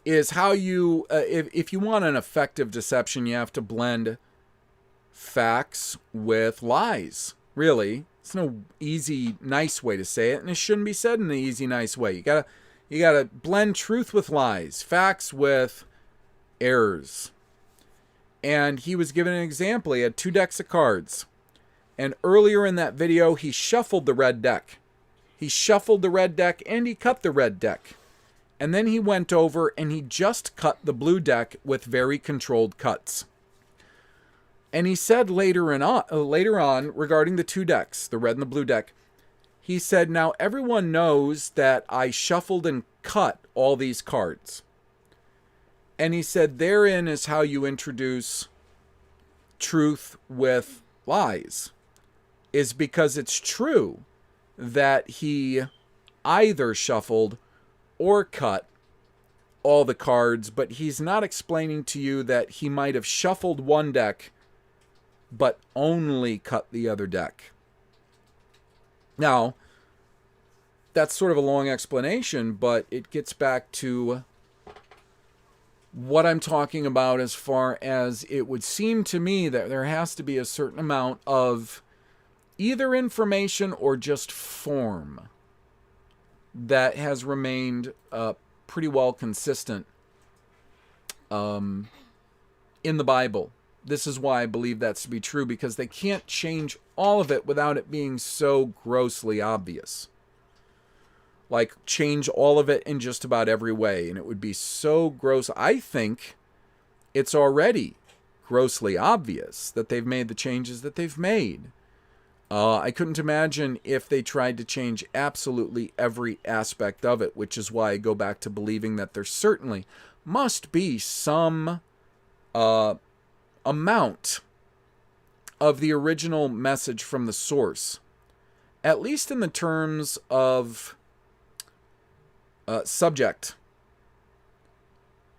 is how you, if you want an effective deception, you have to blend facts with lies. Really, it's no easy, nice way to say it, and it shouldn't be said in an easy, nice way. You gotta blend truth with lies, facts with errors. And he was given an example. He had 2 decks of cards. And earlier in that video, he shuffled the red deck. He shuffled the red deck and he cut the red deck. And then he went over and he just cut the blue deck with very controlled cuts. And he said later on regarding the 2 decks, the red and the blue deck, he said, now everyone knows that I shuffled and cut all these cards. And he said, therein is how you introduce truth with lies, is because it's true that he either shuffled or cut all the cards, but he's not explaining to you that he might have shuffled one deck, but only cut the other deck. Now, that's sort of a long explanation, but it gets back to what I'm talking about as far as it would seem to me that there has to be a certain amount of either information or just form that has remained pretty well consistent in the Bible. This is why I believe that's to be true, because they can't change all of it without it being so grossly obvious. Like, change all of it in just about every way, and it would be so gross. I think it's already grossly obvious that they've made the changes that they've made. I couldn't imagine if they tried to change absolutely every aspect of it, which is why I go back to believing that there certainly must be some amount of the original message from the source, at least in the terms of subject,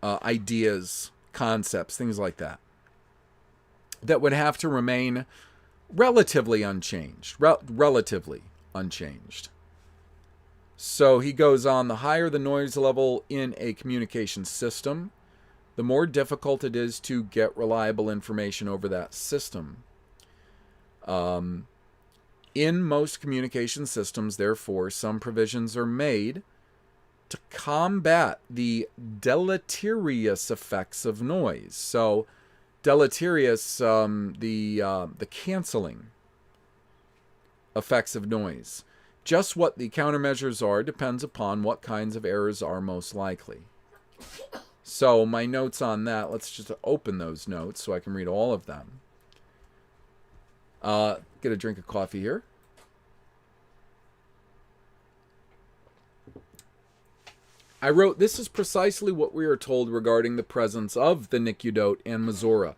ideas, concepts, things like that, that would have to remain relatively unchanged. Relatively unchanged. So he goes on, the higher the noise level in a communication system, the more difficult it is to get reliable information over that system. In most communication systems, therefore, some provisions are made to combat the deleterious effects of noise. So deleterious, the canceling effects of noise. Just what the countermeasures are depends upon what kinds of errors are most likely. So my notes on that, let's just open those notes so I can read all of them. Get a drink of coffee here. I wrote, this is precisely what we are told regarding the presence of the Nicudote and Misora.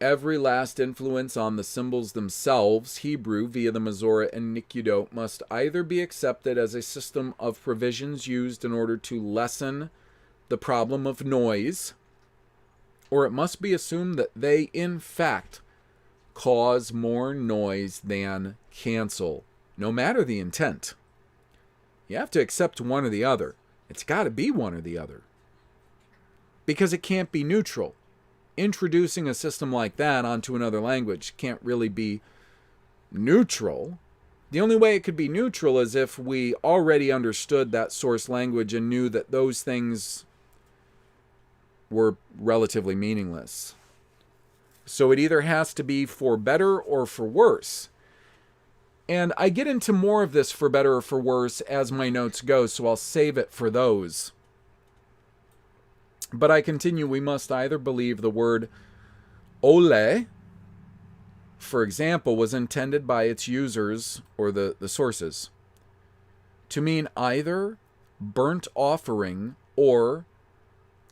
Every last influence on the symbols themselves, Hebrew via the Misora and Nicudote, must either be accepted as a system of provisions used in order to lessen the problem of noise, or it must be assumed that they, in fact, cause more noise than cancel, no matter the intent. You have to accept one or the other. It's got to be one or the other, because it can't be neutral. Introducing a system like that onto another language can't really be neutral. The only way it could be neutral is if we already understood that source language and knew that those things were relatively meaningless. So it either has to be for better or for worse. And I get into more of this for better or for worse as my notes go, so I'll save it for those. But I continue, we must either believe the word ole, for example, was intended by its users, or the sources, to mean either burnt offering or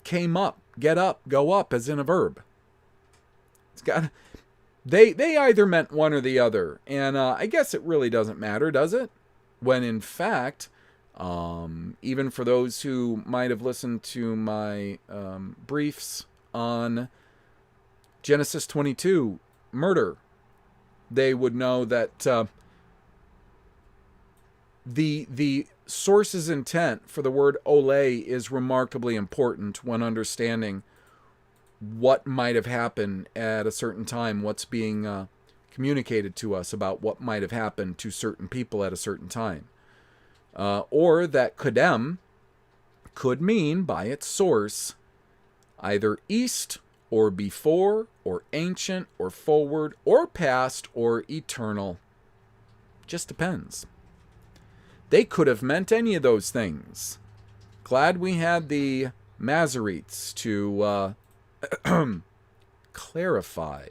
came up, get up, go up, as in a verb. It's got... They either meant one or the other, and I guess it really doesn't matter, does it? When in fact, even for those who might have listened to my briefs on Genesis 22, murder, they would know that the source's intent for the word ole is remarkably important when understanding what might have happened at a certain time, what's being communicated to us about what might have happened to certain people at a certain time. Or that kodem could mean, by its source, either east or before or ancient or forward or past or eternal. Just depends. They could have meant any of those things. Glad we had the Masoretes to clarify.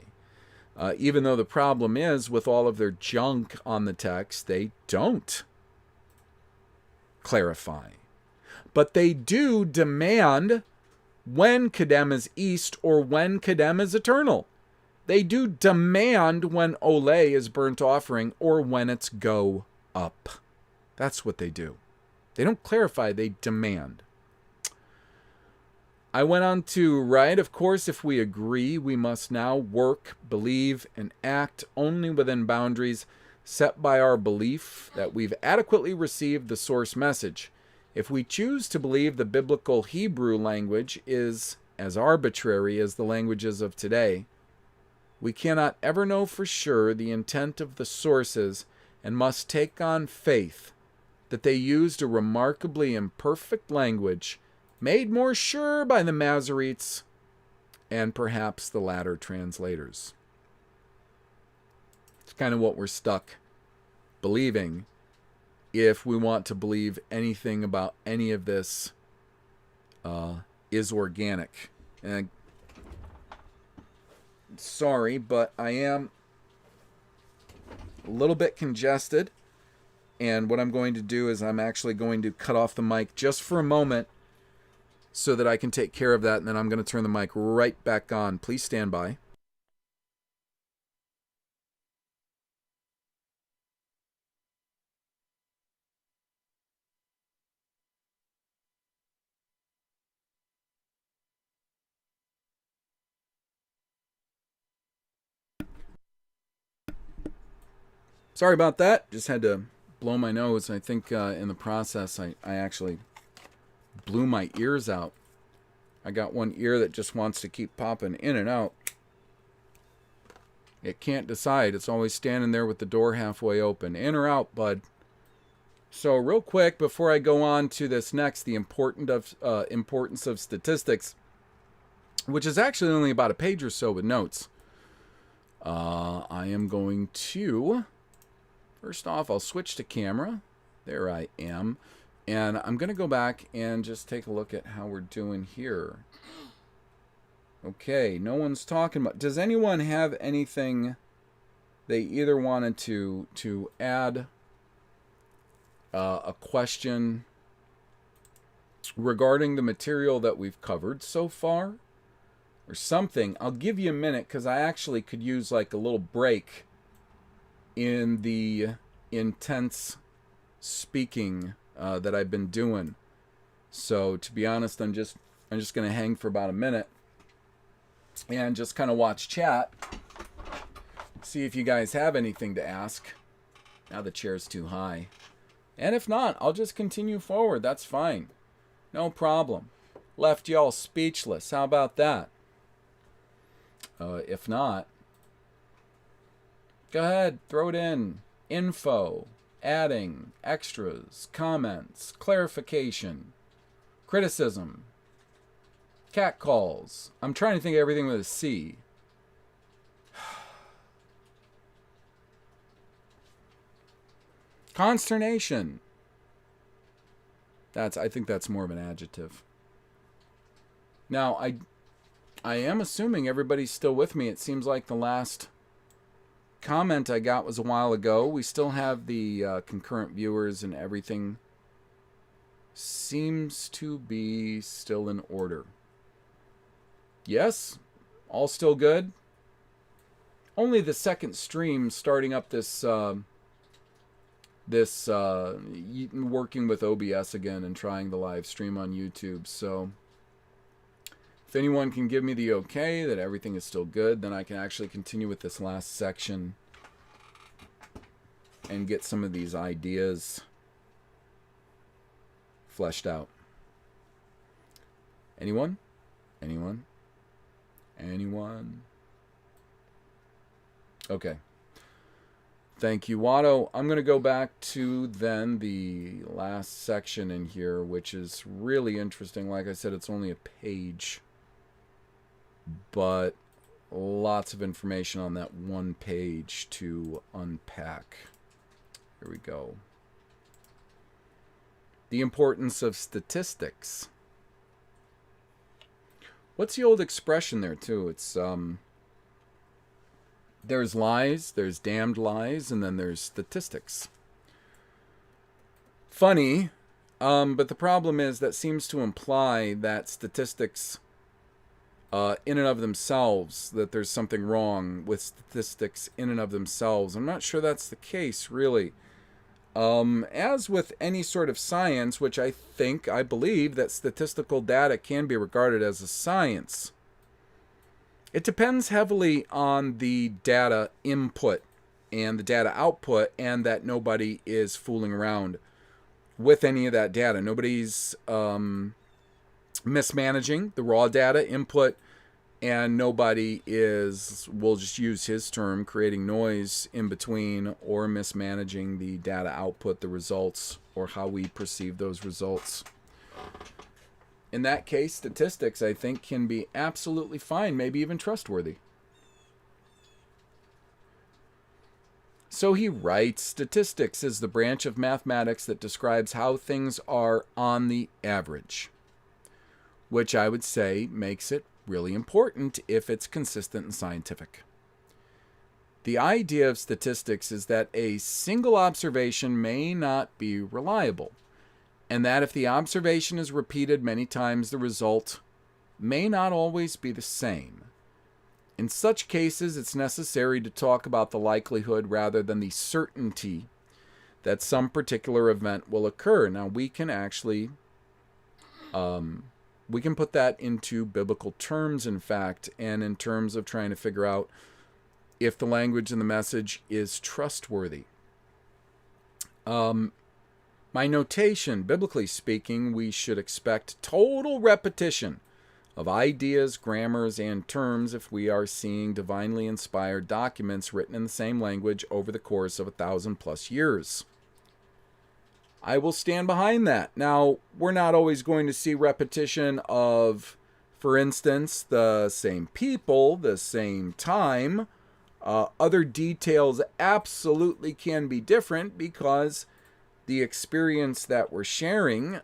Even though the problem is, with all of their junk on the text, they don't clarify. But they do demand when Kedem is east or when Kedem is eternal. They do demand when ole is burnt offering or when it's go up. That's what they do. They don't clarify, they demand. I went on to write, of course, if we agree, we must now work, believe, and act only within boundaries set by our belief that we've adequately received the source message. If we choose to believe the biblical Hebrew language is as arbitrary as the languages of today, we cannot ever know for sure the intent of the sources and must take on faith that they used a remarkably imperfect language made more sure by the Masoretes and perhaps the latter translators. It's kind of what we're stuck believing if we want to believe anything about any of this is organic. And sorry, but I am a little bit congested, and what I'm going to do is I'm actually going to cut off the mic just for a moment so that I can take care of that, and then I'm going to turn the mic right back on. Please stand by. Sorry about that. Just had to blow my nose. I think in the process I actually blew my ears out. I got one ear that just wants to keep popping in and out. It can't decide. It's always standing there with the door halfway open. In or out, bud. So real quick, before I go on to this next, the importance of statistics. which is actually only about a page or so with notes. I am going to, first off, I'll switch to camera. There I am. And I'm going to go back and just take a look at how we're doing here. Okay, no one's talking about... Does anyone have anything they either wanted to add a question regarding the material that we've covered so far? Or something? I'll give you a minute because I actually could use like a little break in the intense speaking that I've been doing. So to be honest, I'm just going to hang for about a minute and just kind of watch chat, see if you guys have anything to ask. Now the chair's too high. And if not, I'll just continue forward. That's fine. No problem. Left y'all speechless. How about that? If not, go ahead, throw it in. Info, adding, extras, comments, clarification, criticism, catcalls. I'm trying to think of everything with a C. Consternation. I think that's more of an adjective. Now, I am assuming everybody's still with me. It seems like the last comment I got was a while ago. We still have the concurrent viewers and everything seems to be still in order. Yes, all still good. Only the second stream starting up this working with OBS again and trying the live stream on YouTube. So if anyone can give me the okay that everything is still good, then I can actually continue with this last section and get some of these ideas fleshed out. Anyone? Anyone? Anyone? Okay. Thank you, Watto. I'm going to go back to then the last section in here, which is really interesting. Like I said, it's only a page, but lots of information on that one page to unpack. Here we go. The importance of statistics. What's the old expression there, too? It's, there's lies, there's damned lies, and then there's statistics. Funny, but the problem is that seems to imply that statistics, in and of themselves, that there's something wrong with statistics in and of themselves. I'm not sure that's the case, really. As with any sort of science, which I believe that statistical data can be regarded as a science. It depends heavily on the data input and the data output, and that nobody is fooling around with any of that data. Nobody's mismanaging the raw data input, and nobody is, we'll just use his term, creating noise in between or mismanaging the data output, the results, or how we perceive those results. In that case, statistics, I think, can be absolutely fine, maybe even trustworthy. So he writes, statistics is the branch of mathematics that describes how things are on the average, which I would say makes it really important if it's consistent and scientific. The idea of statistics is that a single observation may not be reliable, and that if the observation is repeated many times, the result may not always be the same. In such cases, it's necessary to talk about the likelihood rather than the certainty that some particular event will occur. Now, we can actually we can put that into biblical terms, in fact, and in terms of trying to figure out if the language in the message is trustworthy. My notation, biblically speaking, we should expect total repetition of ideas, grammars, and terms if we are seeing divinely inspired documents written in the same language over the course of 1,000+ years. I will stand behind that. Now, we're not always going to see repetition of For instance, the same people, the same time, other details absolutely can be different because the experience that we're sharing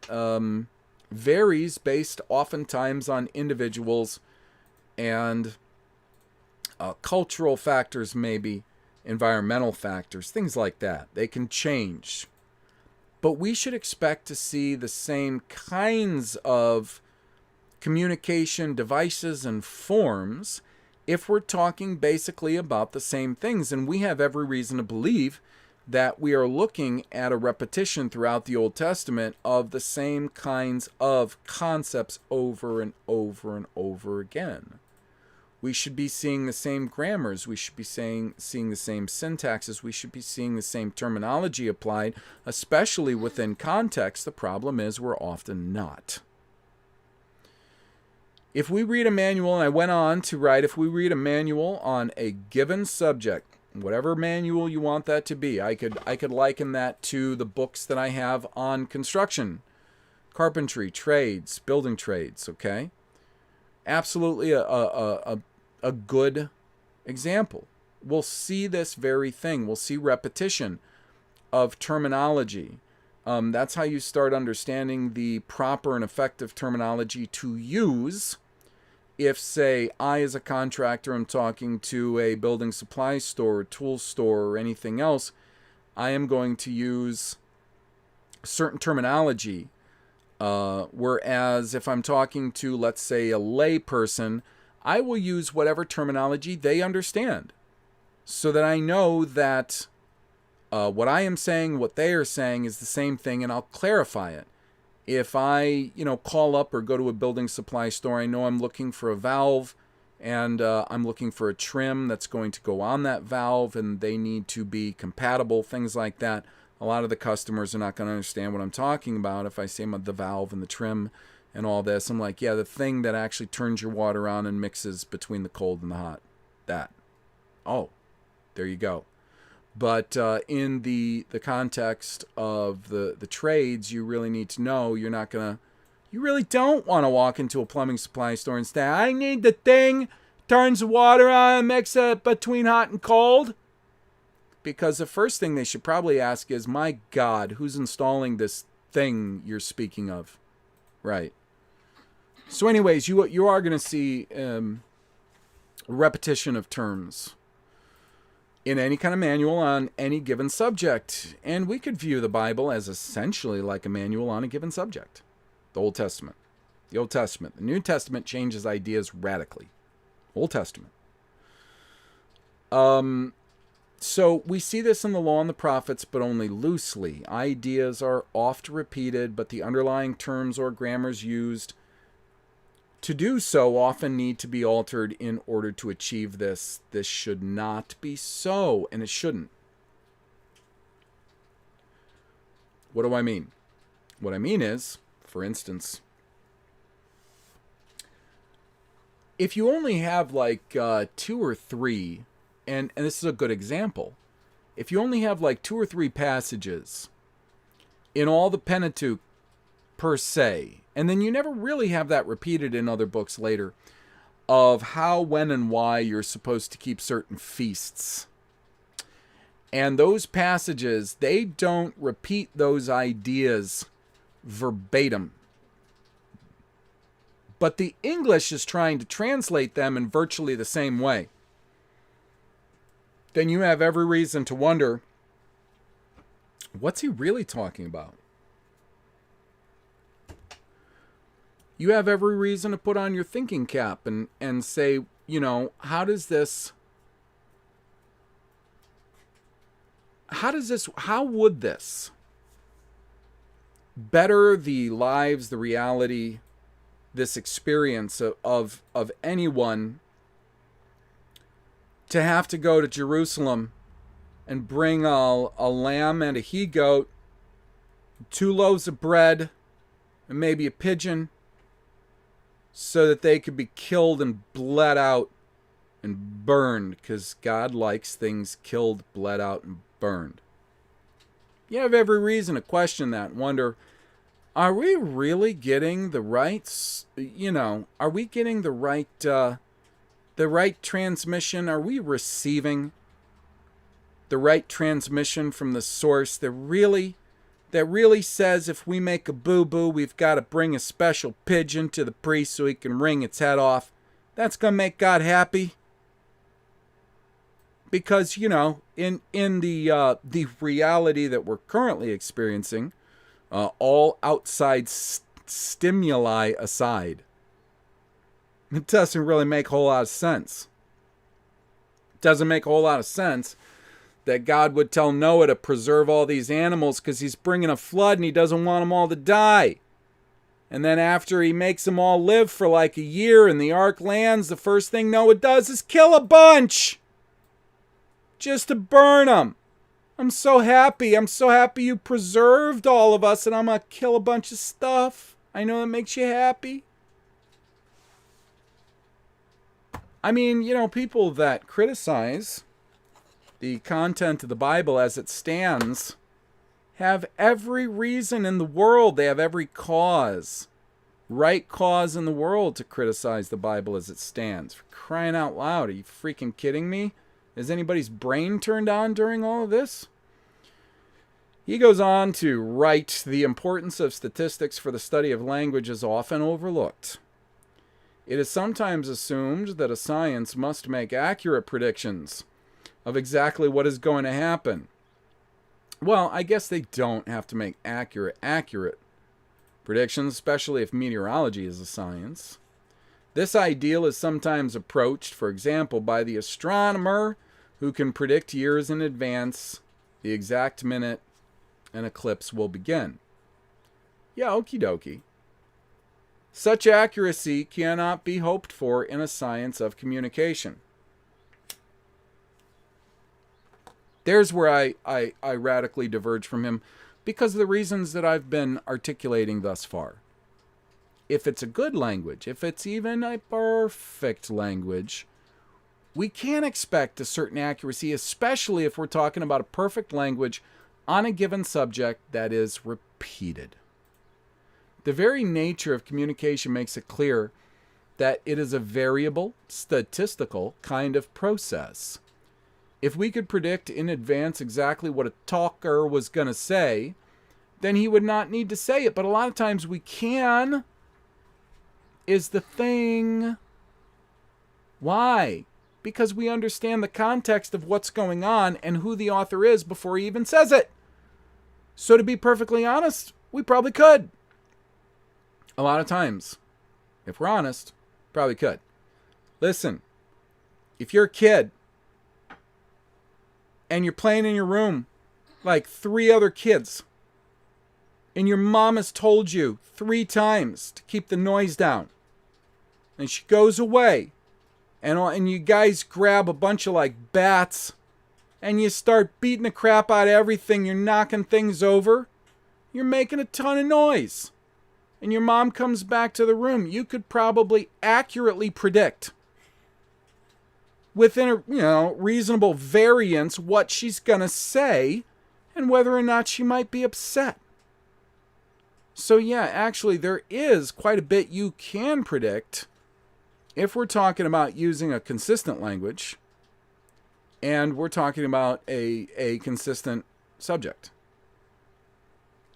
varies based oftentimes on individuals and cultural factors, maybe environmental factors, things like that. They can change. But we should expect to see the same kinds of communication devices and forms if we're talking basically about the same things. And we have every reason to believe that we are looking at a repetition throughout the Old Testament of the same kinds of concepts over and over and over again. We should be seeing the same grammars. We should be seeing the same syntaxes. We should be seeing the same terminology applied, especially within context. The problem is we're often not. If we read a manual, and I went on to write, if we read a manual on a given subject, whatever manual you want that to be, I could liken that to the books that I have on construction, carpentry, trades, building trades, okay? Absolutely a good example. We'll see this very thing. We'll see repetition of terminology. That's how you start understanding the proper and effective terminology to use. If, say, I as a contractor am talking to a building supply store, or tool store, or anything else, I am going to use certain terminology. Whereas if I'm talking to, let's say, a lay person, I will use whatever terminology they understand so that I know that what I am saying, what they are saying is the same thing, and I'll clarify it. If I, call up or go to a building supply store, I know I'm looking for a valve and I'm looking for a trim that's going to go on that valve, and they need to be compatible, things like that. A lot of the customers are not going to understand what I'm talking about if I say the valve and the trim and all this. I'm like, yeah, the thing that actually turns your water on and mixes between the cold and the hot. That. Oh, there you go. But in the context of the trades, you really need to know you really don't want to walk into a plumbing supply store and say, I need the thing, turns the water on and mix it between hot and cold. Because the first thing they should probably ask is, my God, who's installing this thing you're speaking of? Right. So anyways, you are going to see repetition of terms in any kind of manual on any given subject. And we could view the Bible as essentially like a manual on a given subject. The Old Testament. The Old Testament. The New Testament changes ideas radically. Old Testament. So we see this in the Law and the Prophets, but only loosely. Ideas are oft repeated, but the underlying terms or grammars used to do so often need to be altered in order to achieve this. This should not be so, and it shouldn't. What do I mean? What I mean is, for instance, if you only have like 2 or 3, and this is a good example, if you only have like 2 or 3 passages in all the Pentateuch per se, and then you never really have that repeated in other books later, of how, when, and why you're supposed to keep certain feasts. And those passages, they don't repeat those ideas verbatim. But the English is trying to translate them in virtually the same way. Then you have every reason to wonder, what's he really talking about? You have every reason to put on your thinking cap and say, how would this better the lives, the reality, this experience of anyone to have to go to Jerusalem and bring a lamb and a he-goat, 2 loaves of bread, and maybe a pigeon, so that they could be killed and bled out and burned, because God likes things killed, bled out, and burned. You have every reason to question that and wonder, Are we really getting the right, are we getting the right transmission? Are we receiving the right transmission from the source that really says if we make a boo-boo, we've got to bring a special pigeon to the priest so he can wring its head off? That's going to make God happy? Because, in the reality that we're currently experiencing, all outside stimuli aside, it doesn't really make a whole lot of sense. It doesn't make a whole lot of sense that God would tell Noah to preserve all these animals because he's bringing a flood and he doesn't want them all to die. And then after he makes them all live for like a year and the ark lands, the first thing Noah does is kill a bunch just to burn them. I'm so happy. I'm so happy you preserved all of us and I'm going to kill a bunch of stuff. I know that makes you happy. I mean, people that criticize the content of the Bible as it stands have every reason in the world. They have every right cause in the world to criticize the Bible as it stands. For crying out loud, are you freaking kidding me? Is anybody's brain turned on during all of this? He goes on to write, the importance of statistics for the study of language is often overlooked. It is sometimes assumed that a science must make accurate predictions of exactly what is going to happen. Well, I guess they don't have to make accurate predictions, especially if meteorology is a science. This ideal is sometimes approached, for example, by the astronomer who can predict years in advance the exact minute an eclipse will begin. Yeah, okie dokie. Such accuracy cannot be hoped for in a science of communication. There's where I radically diverge from him because of the reasons that I've been articulating thus far. If it's a good language, if it's even a perfect language, we can expect a certain accuracy, especially if we're talking about a perfect language on a given subject that is repeated. The very nature of communication makes it clear that it is a variable, statistical kind of process. If we could predict in advance exactly what a talker was going to say, then he would not need to say it. But a lot of times we can, is the thing. Why? Because we understand the context of what's going on and who the author is before he even says it. So to be perfectly honest, we probably could. A lot of times, if we're honest, probably could. Listen, if you're a kid and you're playing in your room like 3 other kids, and your mom has told you 3 times to keep the noise down, and she goes away, and you guys grab a bunch of like bats, and you start beating the crap out of everything, you're knocking things over, you're making a ton of noise. And your mom comes back to the room, you could probably accurately predict within a reasonable variance what she's going to say and whether or not she might be upset. So yeah, actually there is quite a bit you can predict if we're talking about using a consistent language and we're talking about a consistent subject.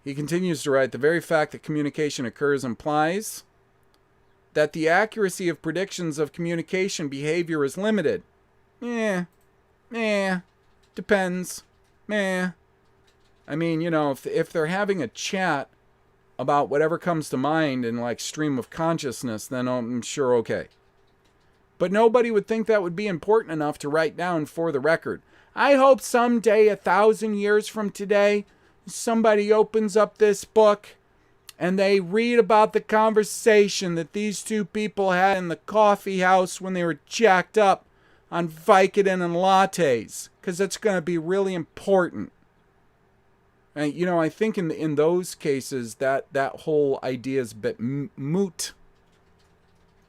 He continues to write, the very fact that communication occurs implies that the accuracy of predictions of communication behavior is limited. Depends. I mean, if they're having a chat about whatever comes to mind in like stream of consciousness, then I'm sure okay. But nobody would think that would be important enough to write down for the record. I hope someday, 1,000 years from today, somebody opens up this book and they read about the conversation that these 2 people had in the coffee house when they were jacked up on Vicodin and lattes, because it's going to be really important. And, I think in those cases that whole idea is a bit moot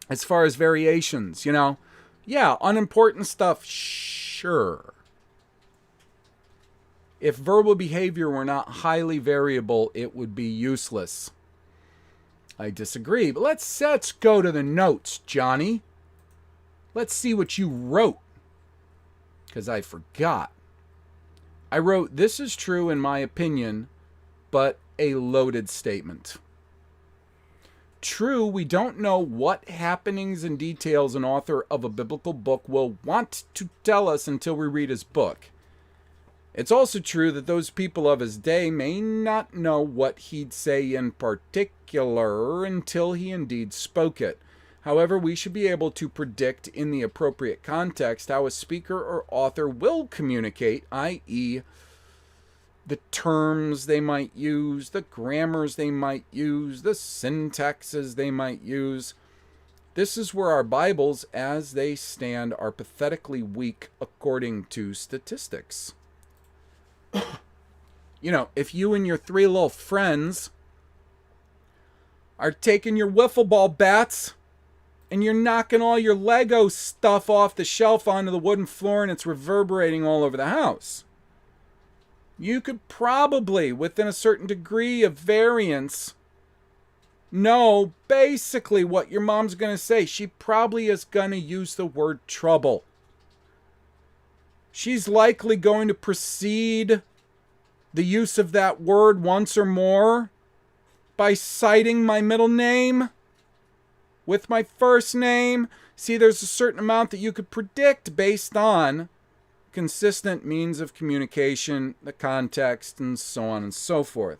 as far as variations, Yeah, unimportant stuff, sure. If verbal behavior were not highly variable, it would be useless. I disagree, but let's go to the notes, Johnny. Let's see what you wrote, because I forgot. I wrote, this is true in my opinion, but a loaded statement. True, we don't know what happenings and details an author of a biblical book will want to tell us until we read his book. It's also true that those people of his day may not know what he'd say in particular until he indeed spoke it. However, we should be able to predict in the appropriate context how a speaker or author will communicate, i.e., the terms they might use, the grammars they might use, the syntaxes they might use. This is where our Bibles, as they stand, are pathetically weak according to statistics. You know, if you and your three little friends are taking your wiffle ball bats and you're knocking all your Lego stuff off the shelf onto the wooden floor and it's reverberating all over the house, you could probably, within a certain degree of variance, know basically what your mom's going to say. She probably is going to use the word trouble. She's likely going to precede the use of that word once or more by citing my middle name with my first name. See, there's a certain amount that you could predict based on consistent means of communication, the context, and so on and so forth.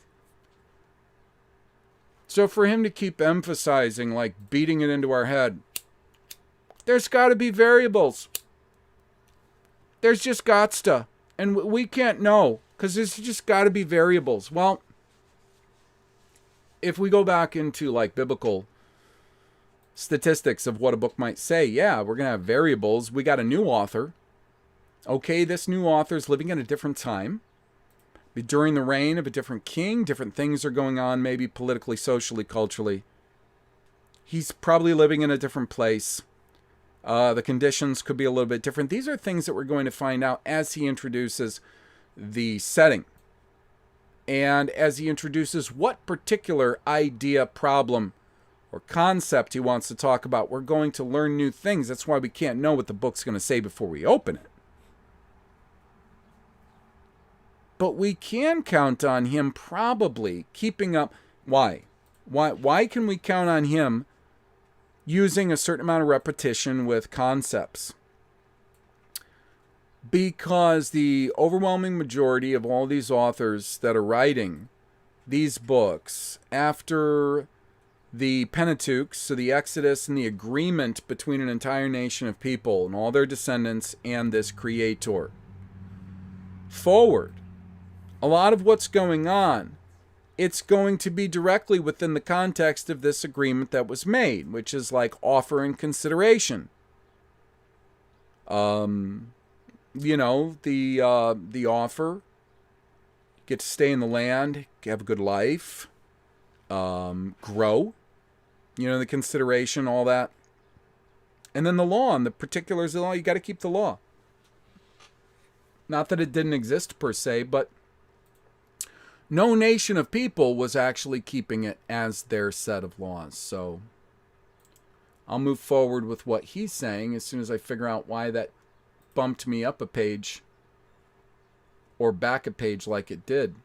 So for him to keep emphasizing, like beating it into our head, there's got to be variables. There's just gots to. And we can't know, because there's just got to be variables. Well, if we go back into like biblical statistics of what a book might say, yeah, we're going to have variables. We got a new author. Okay, this new author is living in a different time. During the reign of a different king, different things are going on, maybe politically, socially, culturally. He's probably living in a different place. The conditions could be a little bit different. These are things that we're going to find out as he introduces the setting. And as he introduces what particular idea, problem, or concept he wants to talk about, we're going to learn new things. That's why we can't know what the book's going to say before we open it. But we can count on him probably keeping up. Why? Why can we count on him using a certain amount of repetition with concepts? Because the overwhelming majority of all these authors that are writing these books after the Pentateuch, so the Exodus and the agreement between an entire nation of people and all their descendants and this Creator, forward, a lot of what's going on, it's going to be directly within the context of this agreement that was made, which is like offer and consideration. The offer, get to stay in the land, have a good life, grow, the consideration, all that. And then the law and the particulars of the law, you got to keep the law. Not that it didn't exist per se, but no nation of people was actually keeping it as their set of laws. So I'll move forward with what he's saying as soon as I figure out why that bumped me up a page or back a page like it did.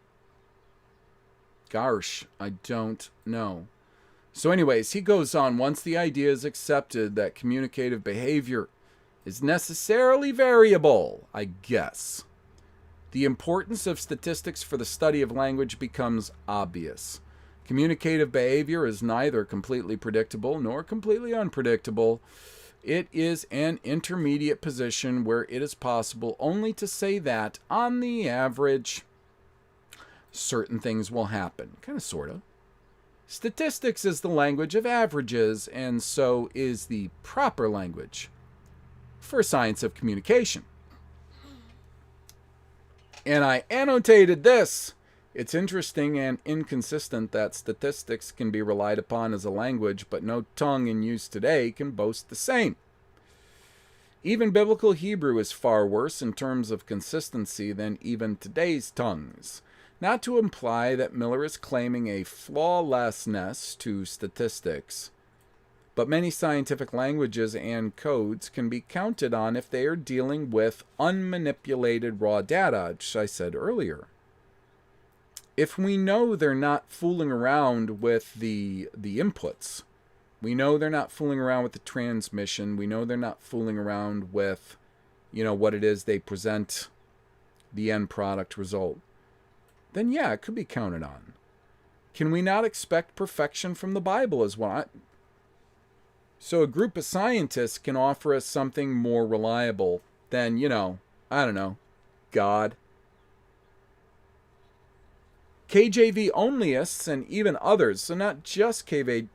Gosh, I don't know. So anyways, he goes on, once the idea is accepted that communicative behavior is necessarily variable, I guess, the importance of statistics for the study of language becomes obvious. Communicative behavior is neither completely predictable nor completely unpredictable. It is an intermediate position where it is possible only to say that, on the average, certain things will happen. Kind of, sort of. Statistics is the language of averages, and so is the proper language for science of communication. And I annotated this. It's interesting and inconsistent that statistics can be relied upon as a language, but no tongue in use today can boast the same. Even biblical Hebrew is far worse in terms of consistency than even today's tongues. not to imply that Miller is claiming a flawlessness to statistics, but many scientific languages and codes can be counted on if they are dealing with unmanipulated raw data, which I said earlier. If we know they're not fooling around with the inputs, we know they're not fooling around with the transmission, we know they're not fooling around with, what it is they present, the end product result, then yeah, it could be counted on. Can we not expect perfection from the Bible as well? So a group of scientists can offer us something more reliable than, I don't know, God. KJV onlyists and even others, so not just KJV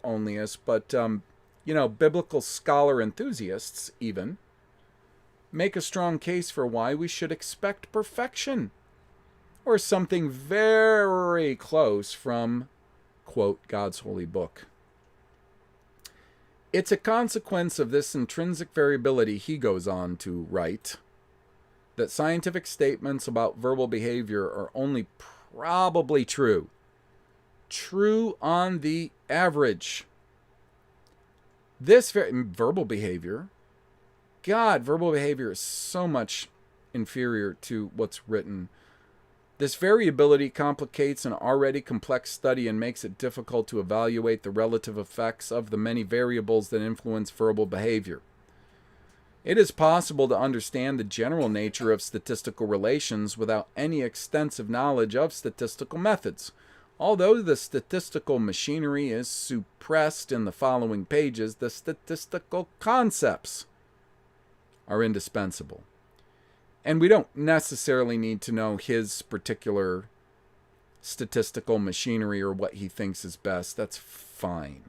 onlyists, but, biblical scholar enthusiasts even, make a strong case for why we should expect perfection, or something very close from, quote, God's holy book. It's a consequence of this intrinsic variability, he goes on to write, that scientific statements about verbal behavior are only probably true. True on the average. This verbal behavior, verbal behavior is so much inferior to what's written. This variability complicates an already complex study and makes it difficult to evaluate the relative effects of the many variables that influence verbal behavior. It is possible to understand the general nature of statistical relations without any extensive knowledge of statistical methods. Although the statistical machinery is suppressed in the following pages, the statistical concepts are indispensable. And we don't necessarily need to know his particular statistical machinery or what he thinks is best. That's fine.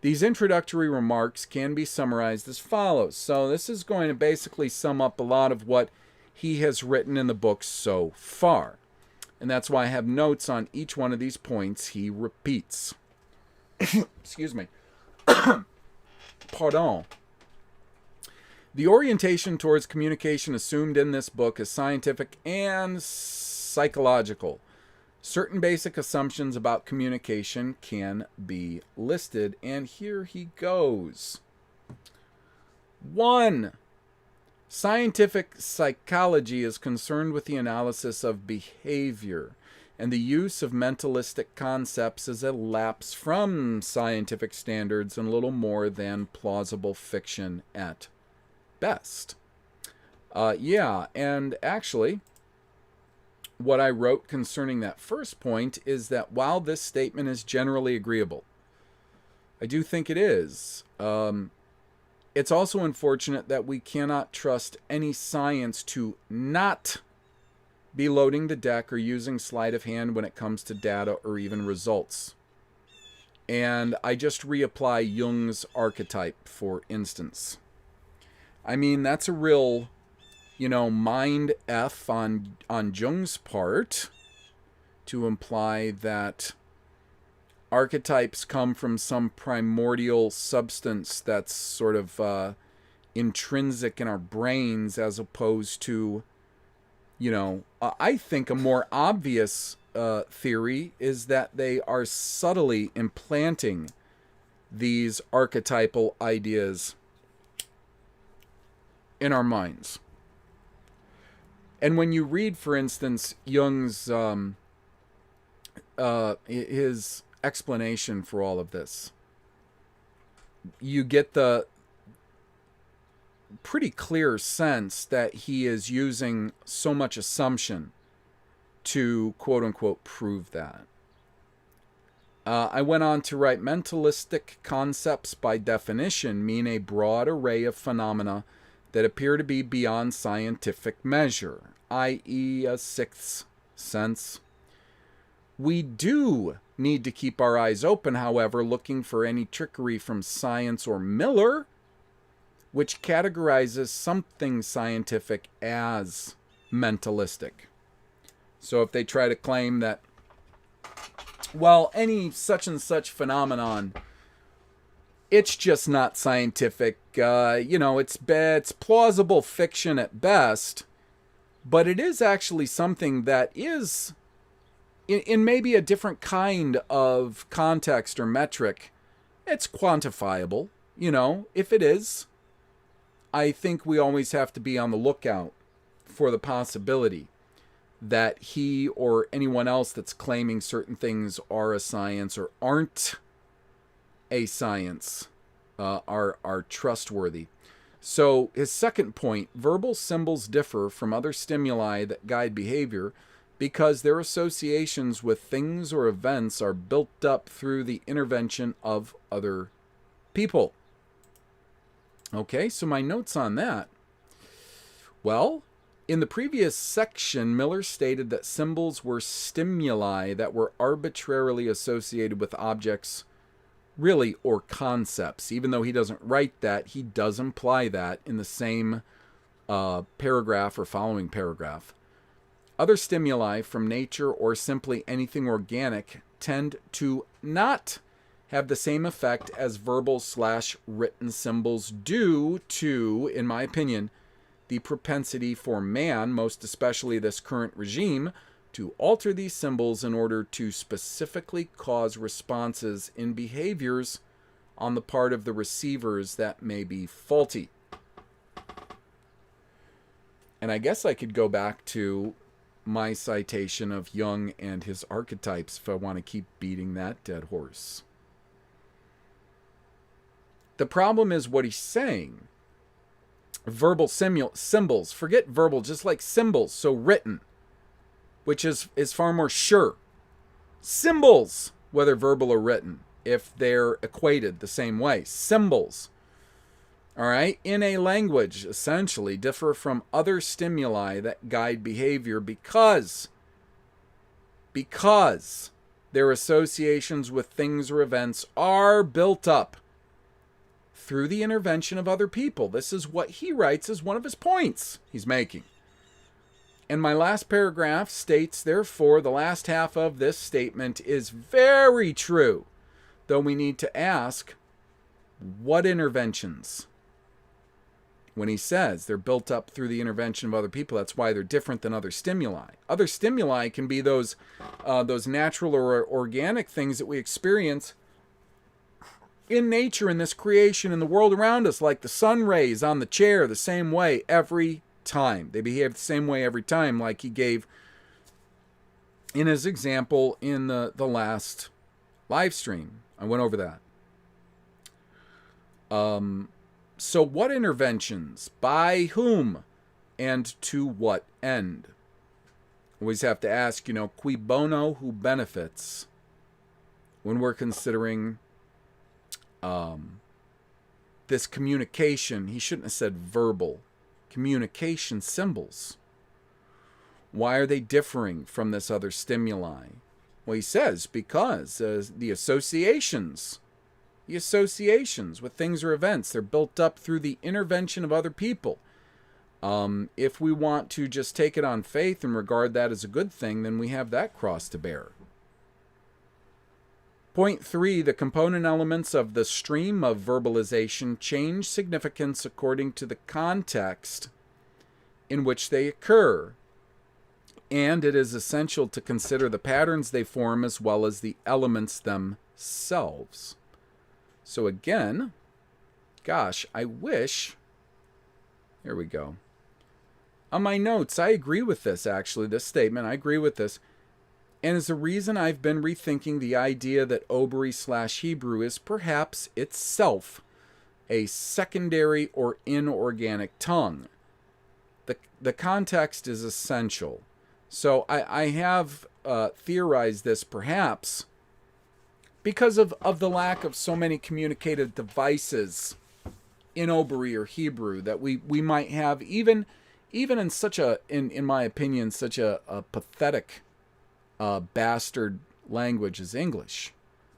These introductory remarks can be summarized as follows. So this is going to basically sum up a lot of what he has written in the book so far. And that's why I have notes on each one of these points he repeats. Excuse me. Pardon. The orientation towards communication assumed in this book is scientific and psychological. Certain basic assumptions about communication can be listed, and here he goes. 1. Scientific psychology is concerned with the analysis of behavior, and the use of mentalistic concepts is a lapse from scientific standards and little more than plausible fiction at best. And actually, what I wrote concerning that first point is that while this statement is generally agreeable, I do think it is. It's also unfortunate that we cannot trust any science to not be loading the deck or using sleight of hand when it comes to data or even results. And I just reapply Jung's archetype, for instance. I mean, that's a real, mind F on Jung's part to imply that archetypes come from some primordial substance that's sort of intrinsic in our brains as opposed to, I think a more obvious theory is that they are subtly implanting these archetypal ideas in our minds. And when you read, for instance, Jung's his explanation for all of this, you get the pretty clear sense that he is using so much assumption to quote-unquote prove that. I went on to write, mentalistic concepts by definition mean a broad array of phenomena that appear to be beyond scientific measure, i.e. a sixth sense. We do need to keep our eyes open, however, looking for any trickery from science or Miller, which categorizes something scientific as mentalistic. So if they try to claim that, well, any such and such phenomenon, it's just not scientific, it's plausible fiction at best, But it is actually something that is, in maybe a different kind of context or metric, it's quantifiable. If it is, I think we always have to be on the lookout for the possibility that he or anyone else that's claiming certain things are a science or aren't a science are trustworthy. So his second point, verbal symbols differ from other stimuli that guide behavior because their associations with things or events are built up through the intervention of other people. Okay, so my notes on that. Well, in the previous section, Miller stated that symbols were stimuli that were arbitrarily associated with objects, really, or concepts. Even though he doesn't write that, he does imply that in the same paragraph or following paragraph. Other stimuli from nature or simply anything organic tend to not have the same effect as verbal/written symbols due to, in my opinion, the propensity for man, most especially this current regime, to alter these symbols in order to specifically cause responses in behaviors on the part of the receivers that may be faulty. And I guess I could go back to my citation of Jung and his archetypes if I want to keep beating that dead horse. The problem is what he's saying. Verbal symbols, forget verbal, just like symbols, so written, which is far more sure. Symbols, whether verbal or written, if they're equated the same way. Symbols, all right, in a language, essentially, differ from other stimuli that guide behavior because their associations with things or events are built up through the intervention of other people. This is what he writes as one of his points he's making. And my last paragraph states, therefore, the last half of this statement is very true, though we need to ask, what interventions? When he says they're built up through the intervention of other people, that's why they're different than other stimuli. Other stimuli can be those natural or organic things that we experience in nature, in this creation, in the world around us, like the sun rays on the chair, the same way every time. They behave the same way every time, like he gave in his example in the last live stream. I went over that. So what interventions? By whom? And to what end? Always have to ask, cui bono, who benefits? When we're considering this communication, he shouldn't have said verbal, communication symbols. Why are they differing from this other stimuli? Well, he says because the associations with things or events, they're built up through the intervention of other people. If we want to just take it on faith and regard that as a good thing, then we have that cross to bear. Point 3, the component elements of the stream of verbalization change significance according to the context in which they occur, and it is essential to consider the patterns they form as well as the elements themselves. So again, gosh, I wish, here we go. On my notes, I agree with this, actually, this statement, I agree with this. And is the reason I've been rethinking the idea that Obry/Hebrew is perhaps itself a secondary or inorganic tongue. The context is essential. So I have theorized this perhaps because of the lack of so many communicative devices in Obry or Hebrew that we might have, even in such a, in my opinion, such a pathetic bastard language as English.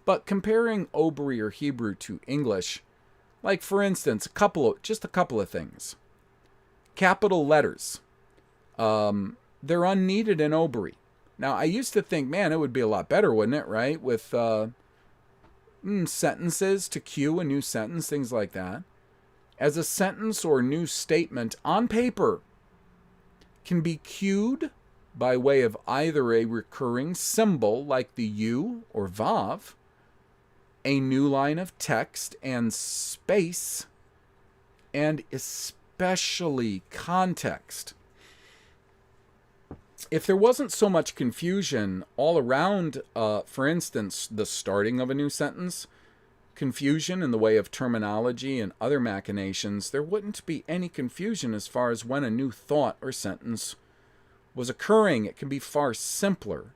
But comparing Obry or Hebrew to English, like for instance, just a couple of things. Capital letters. They're unneeded in Obry. Now, I used to think, man, it would be a lot better, wouldn't it, right? With sentences to cue a new sentence, things like that. As a sentence or new statement on paper, can be cued by way of either a recurring symbol like the U or Vav, a new line of text and space, and especially context. If there wasn't so much confusion all around, for instance, the starting of a new sentence, confusion in the way of terminology and other machinations, there wouldn't be any confusion as far as when a new thought or sentence was occurring. It can be far simpler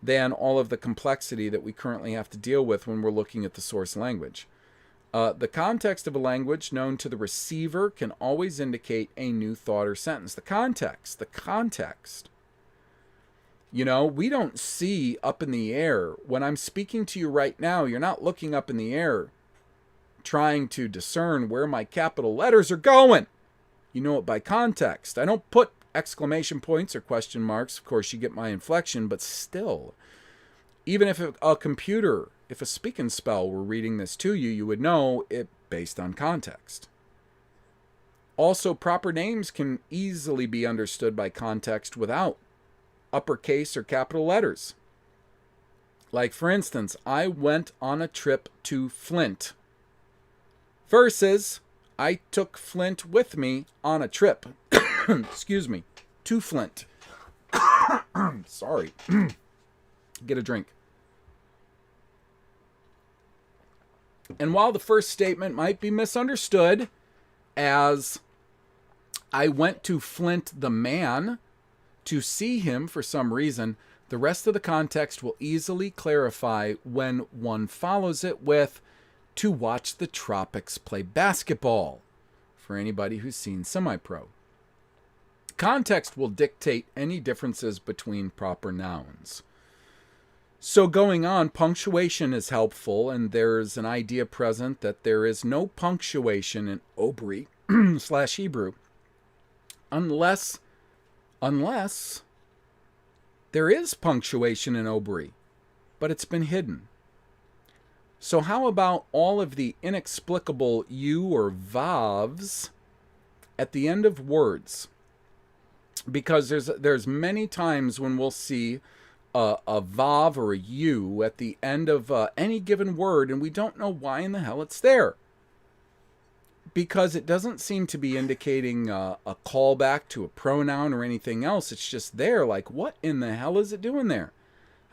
than all of the complexity that we currently have to deal with when we're looking at the source language. The context of a language known to the receiver can always indicate a new thought or sentence. The context. You know, we don't see up in the air. When I'm speaking to you right now, you're not looking up in the air trying to discern where my capital letters are going. You know it by context. I don't put exclamation points or question marks. Of course, you get my inflection, but still, even if if a speak and spell were reading this to you, you would know it based on context. Also, proper names can easily be understood by context without uppercase or capital letters. Like, for instance, I went on a trip to Flint versus I took Flint with me on a trip. Excuse me, to Flint. Sorry. Get a drink. And while the first statement might be misunderstood as I went to Flint the man to see him for some reason, the rest of the context will easily clarify when one follows it with to watch the Tropics play basketball, for anybody who's seen semi-pro. Context will dictate any differences between proper nouns. So going on, punctuation is helpful, and there's an idea present that there is no punctuation in Obri / Hebrew unless there is punctuation in Obri, but it's been hidden. So how about all of the inexplicable U or Vavs at the end of words? Because there's many times when we'll see a Vav or a U at the end of any given word, and we don't know why in the hell it's there. Because it doesn't seem to be indicating a callback to a pronoun or anything else. It's just there, like, what in the hell is it doing there?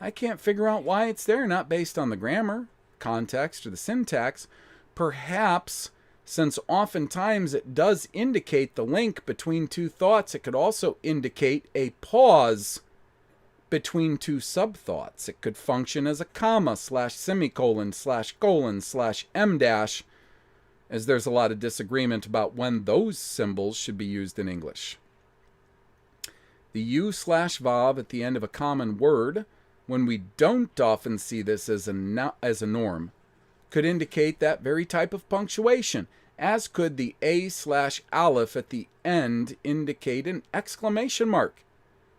I can't figure out why it's there, not based on the grammar, context, or the syntax. Perhaps, since oftentimes it does indicate the link between two thoughts, it could also indicate a pause between two subthoughts. It could function as a comma / semicolon / colon / em dash, as there's a lot of disagreement about when those symbols should be used in English. The U / Vav at the end of a common word, when we don't often see this as a norm, could indicate that very type of punctuation, as could the A / Aleph at the end indicate an exclamation mark.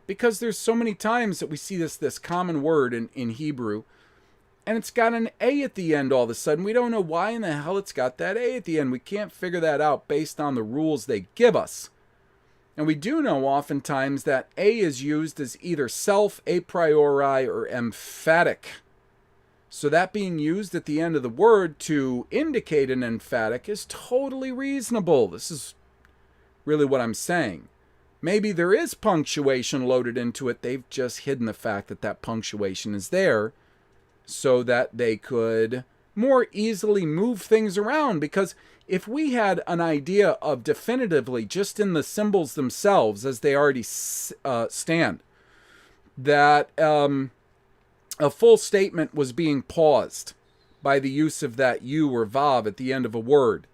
Because there's so many times that we see this common word in Hebrew, and it's got an A at the end all of a sudden. We don't know why in the hell it's got that A at the end. We can't figure that out based on the rules they give us. And we do know oftentimes that A is used as either self, a priori, or emphatic. So that being used at the end of the word to indicate an emphatic is totally reasonable. This is really what I'm saying. Maybe there is punctuation loaded into it. They've just hidden the fact that that punctuation is there so that they could more easily move things around. Because if we had an idea of definitively, just in the symbols themselves as they already stand, that a full statement was being paused by the use of that U or Vav at the end of a word,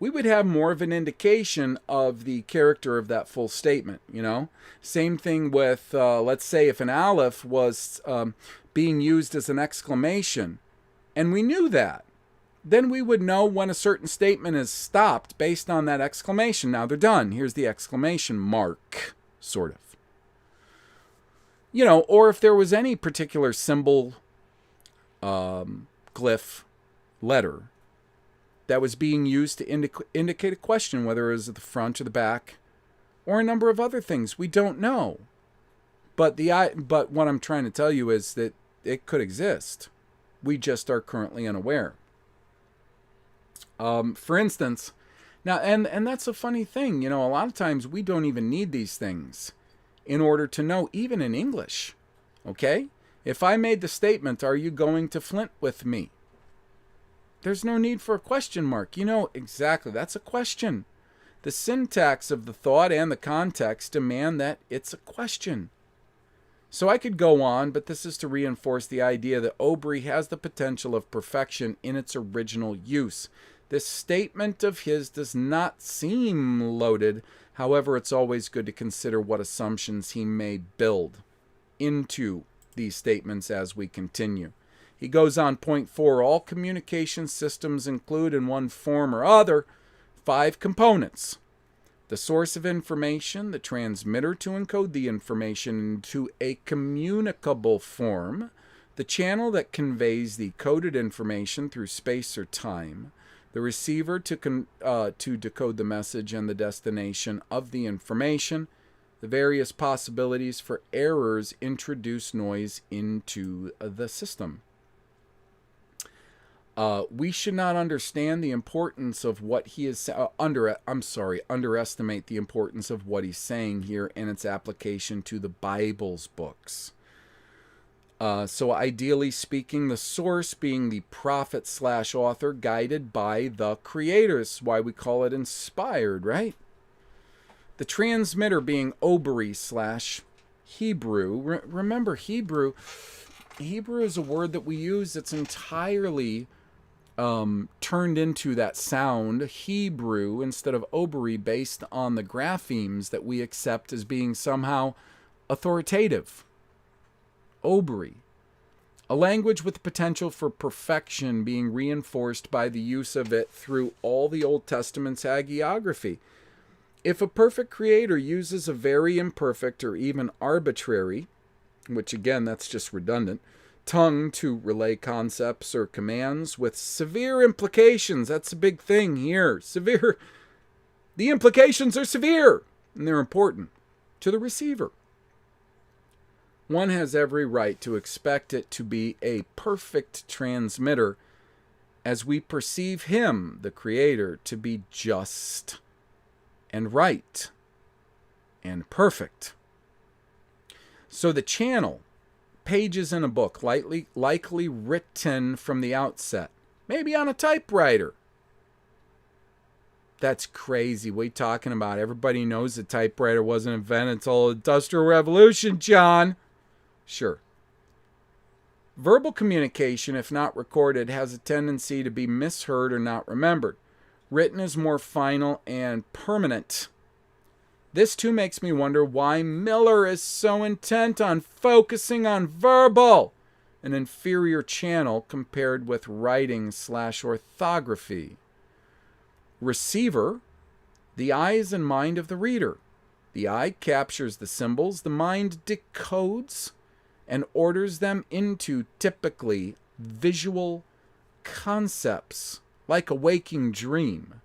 we would have more of an indication of the character of that full statement, you know? Same thing with, let's say, if an Aleph was being used as an exclamation, and we knew that, then we would know when a certain statement is stopped based on that exclamation. Now they're done. Here's the exclamation mark, sort of. You know, or if there was any particular symbol, glyph, letter that was being used to indicate a question, whether it was at the front or the back, or a number of other things. We don't know. But what I'm trying to tell you is that it could exist. We just are currently unaware. For instance, now, and that's a funny thing. A lot of times we don't even need these things in order to know, even in English. Okay? If I made the statement, "Are you going to Flint with me?" There's no need for a question mark. Exactly, that's a question. The syntax of the thought and the context demand that it's a question. So I could go on, but this is to reinforce the idea that Obry has the potential of perfection in its original use. This statement of his does not seem loaded. However, it's always good to consider what assumptions he may build into these statements as we continue. He goes on, point 4, all communication systems include in one form or other 5 components. The source of information, the transmitter to encode the information into a communicable form, the channel that conveys the coded information through space or time, the receiver to decode the message and the destination of the information. The various possibilities for errors introduce noise into the system. We should not understand the importance of what he is underestimate the importance of what he's saying here and its application to the Bible's books. So ideally speaking, the source being the prophet/author guided by the creator. This is why we call it inspired, right? The transmitter being Obry/Hebrew. Remember, Hebrew is a word that we use that's entirely turned into that sound, Hebrew, instead of Obry, based on the graphemes that we accept as being somehow authoritative. Obry. A language with the potential for perfection, being reinforced by the use of it through all the Old Testament's hagiography. If a perfect creator uses a very imperfect or even arbitrary, which again, that's just redundant, tongue to relay concepts or commands with severe implications. That's a big thing here. Severe. The implications are severe, and they're important to the receiver. One has every right to expect it to be a perfect transmitter, as we perceive him, the creator, to be just and right and perfect. So the channel, pages in a book, likely written from the outset, maybe on a typewriter. That's crazy. What are you talking about? Everybody knows the typewriter wasn't invented until the Industrial Revolution, John. Sure. Verbal communication, if not recorded, has a tendency to be misheard or not remembered. Written is more final and permanent. This too makes me wonder why Miller is so intent on focusing on verbal, an inferior channel compared with writing/orthography. Receiver, the eyes and mind of the reader. The eye captures the symbols, the mind decodes and orders them into typically visual concepts, like a waking dream.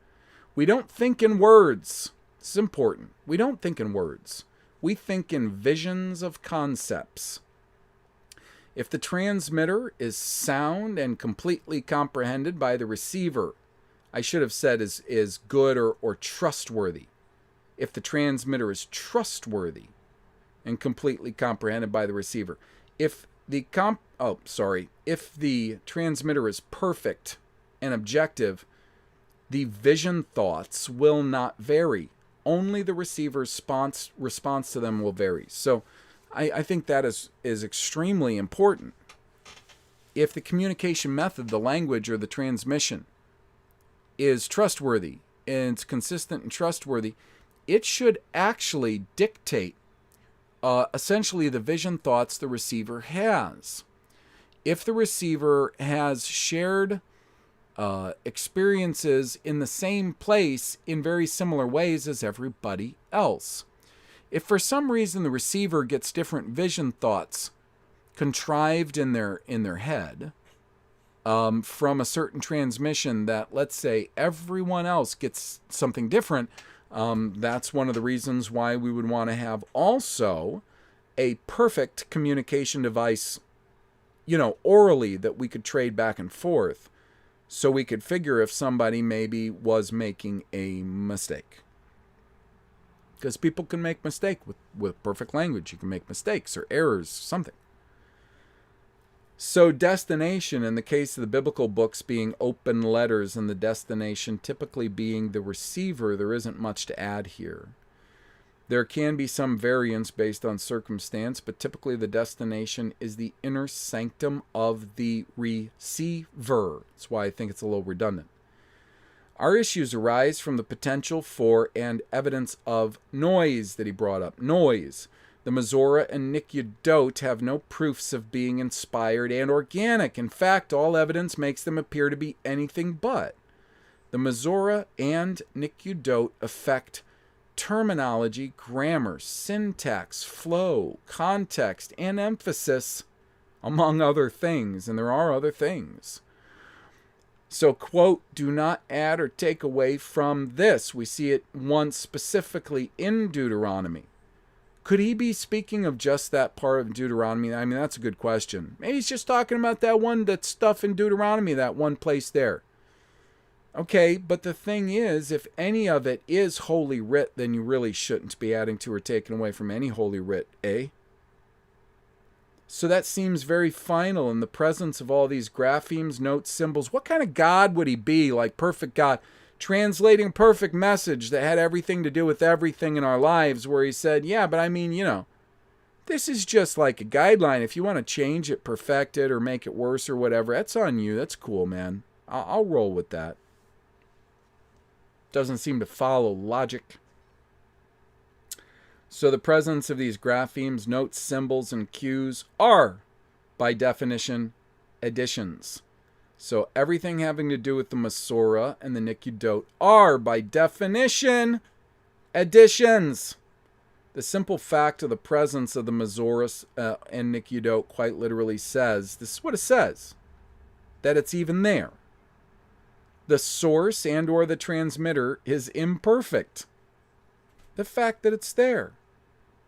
We don't think in words. This is important. We don't think in words. We think in visions of concepts. If the transmitter is sound and completely comprehended by the receiver, I should have said is good or trustworthy. If the transmitter is trustworthy and completely comprehended by the receiver. If the transmitter is perfect and objective, the vision thoughts will not vary. Only the receiver's response to them will vary. So I think that is extremely important. If the communication method, the language, or the transmission is trustworthy and it's consistent and trustworthy, it should actually dictate essentially the vision thoughts the receiver has. If the receiver has shared experiences in the same place in very similar ways as everybody else. If for some reason the receiver gets different vision thoughts contrived in their head from a certain transmission that, let's say, everyone else gets something different, That's one of the reasons why we would want to have also a perfect communication device, orally, that we could trade back and forth, so we could figure if somebody maybe was making a mistake. Because people can make mistakes with perfect language. You can make mistakes or errors, something. So destination, in the case of the biblical books, being open letters and the destination typically being the receiver, there isn't much to add here. There can be some variance based on circumstance, but typically the destination is the inner sanctum of the receiver. That's why I think it's a little redundant. Our issues arise from the potential for and evidence of noise that he brought up. Noise. The Masorah and Nikyudot have no proofs of being inspired and organic. In fact, all evidence makes them appear to be anything but. The Masorah and Nikyudot affect terminology, grammar, syntax, flow, context, and emphasis, among other things. And there are other things. So, quote, do not add or take away from this. We see it once specifically in Deuteronomy. Could he be speaking of just that part of Deuteronomy? I mean, that's a good question. Maybe he's just talking about that stuff in Deuteronomy, that one place there. Okay, but the thing is, if any of it is holy writ, then you really shouldn't be adding to or taking away from any holy writ, eh? So that seems very final in the presence of all these graphemes, notes, symbols. What kind of God would he be, like perfect God, translating a perfect message that had everything to do with everything in our lives, where he said, yeah, but I mean, this is just like a guideline. If you want to change it, perfect it, or make it worse or whatever, that's on you. That's cool, man. I'll roll with that. Doesn't seem to follow logic. So the presence of these graphemes, notes, symbols, and cues are, by definition, additions. So everything having to do with the Masorah and the Nikyudot are, by definition, additions. The simple fact of the presence of the Masorah and Nikyudot quite literally says, this is what it says, that it's even there. The source and or the transmitter is imperfect. The fact that it's there.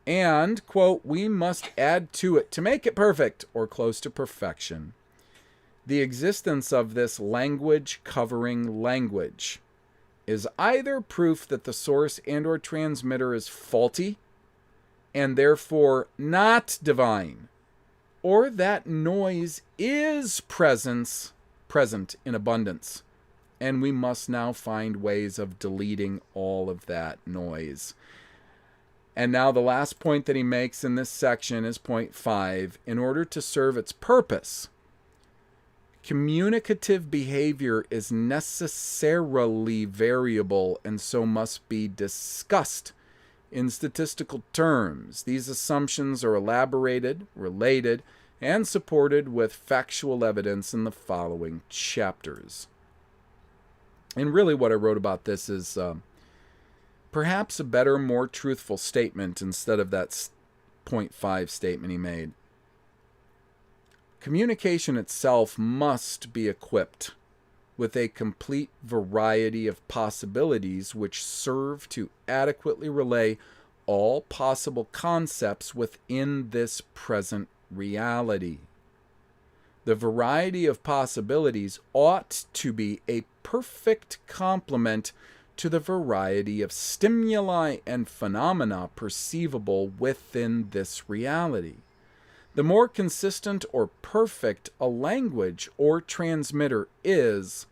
And, quote, we must add to it to make it perfect or close to perfection. The existence of this language covering language is either proof that the source and or transmitter is faulty and therefore not divine, or that noise is present in abundance, and we must now find ways of deleting all of that noise. And now the last point that he makes in this section is point 5. In order to serve its purpose, communicative behavior is necessarily variable and so must be discussed in statistical terms. These assumptions are elaborated, related, and supported with factual evidence in the following chapters. And really what I wrote about this is perhaps a better, more truthful statement instead of that point 5 statement he made. Communication itself must be equipped with a complete variety of possibilities which serve to adequately relay all possible concepts within this present reality. The variety of possibilities ought to be a perfect complement to the variety of stimuli and phenomena perceivable within this reality. The more consistent or perfect a language or transmitter is,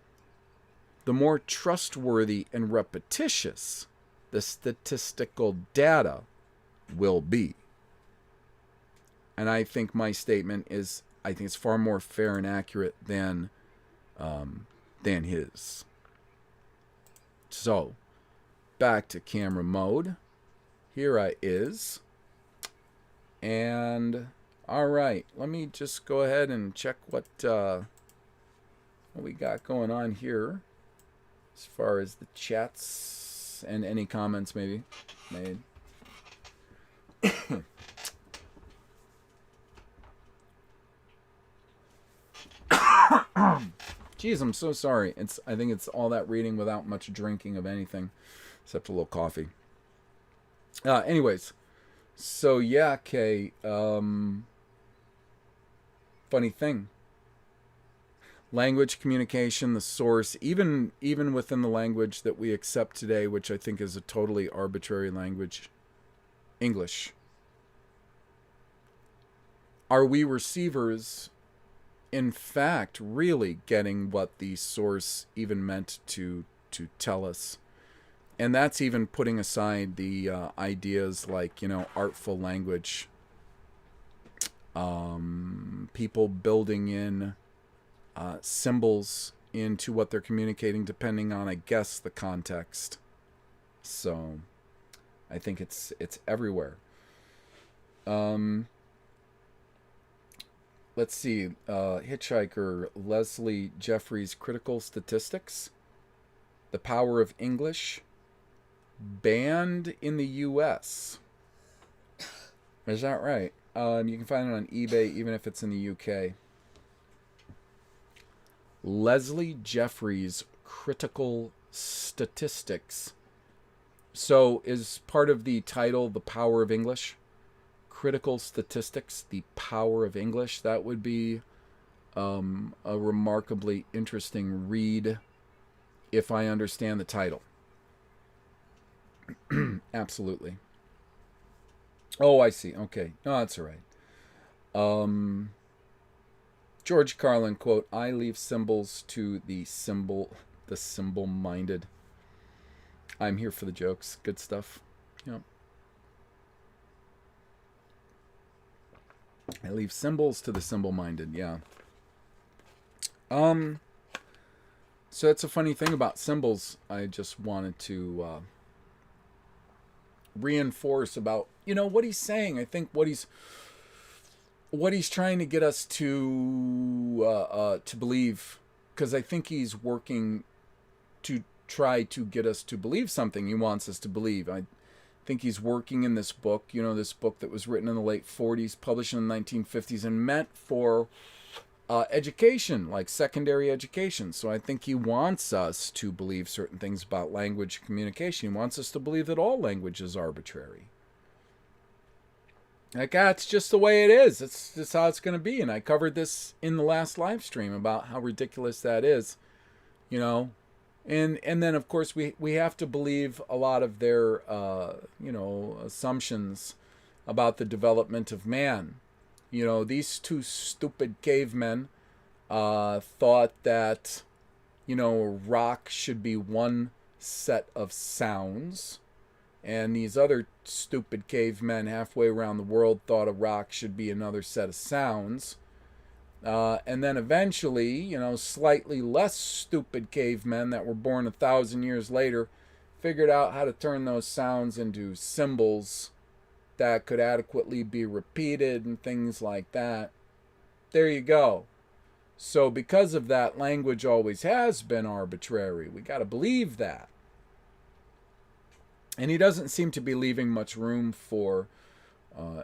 the more trustworthy and repetitious the statistical data will be. And I think my statement is, I think it's far more fair and accurate than his. So, back to camera mode. Here I is. And, alright, let me just go ahead and check what we got going on here. As far as the chats and any comments maybe made. Jeez, I'm so sorry. I think it's all that reading without much drinking of anything. except a little coffee. Anyways, so yeah, Kay. Funny thing. Language, communication, the source, even within the language that we accept today, which I think is a totally arbitrary language, English. Are we receivers, in fact, really getting what the source even meant to tell us? And that's even putting aside the ideas like, artful language, people building in symbols into what they're communicating, depending on, I guess, the context. So I think it's everywhere. Let's see. Hitchhiker Leslie Jeffries' Critical Statistics. The Power of English. Banned in the U.S. Is that right? You can find it on eBay, even if it's in the UK. Leslie Jeffries' Critical Statistics. So is part of the title The Power of English? Critical Statistics, The Power of English. That would be a remarkably interesting read if I understand the title. Absolutely. Oh, I see. Okay. No, that's all right. George Carlin, quote, I leave symbols to the symbol-minded. I'm here for the jokes. Good stuff. Yep. I leave symbols to the symbol-minded. Yeah. So that's a funny thing about symbols. I just wanted to reinforce about, what he's saying. I think what he's trying to get us to believe, because I think he's working to try to get us to believe something he wants us to believe. I think he's working in this book, this book that was written in the late 40s, published in the 1950s, and meant for education, like secondary education. So I think he wants us to believe certain things about language communication. He wants us to believe that all language is arbitrary. Like, it's just the way it is. It's just how it's going to be. And I covered this in the last live stream about how ridiculous that is, And then, of course, we have to believe a lot of their, assumptions about the development of man. These two stupid cavemen thought that, a rock should be one set of sounds. And these other stupid cavemen halfway around the world thought a rock should be another set of sounds. And then eventually, slightly less stupid cavemen that were born 1,000 years later figured out how to turn those sounds into symbols that could adequately be repeated and things like that. There you go. So because of that, language always has been arbitrary. We got to believe that. And he doesn't seem to be leaving much room for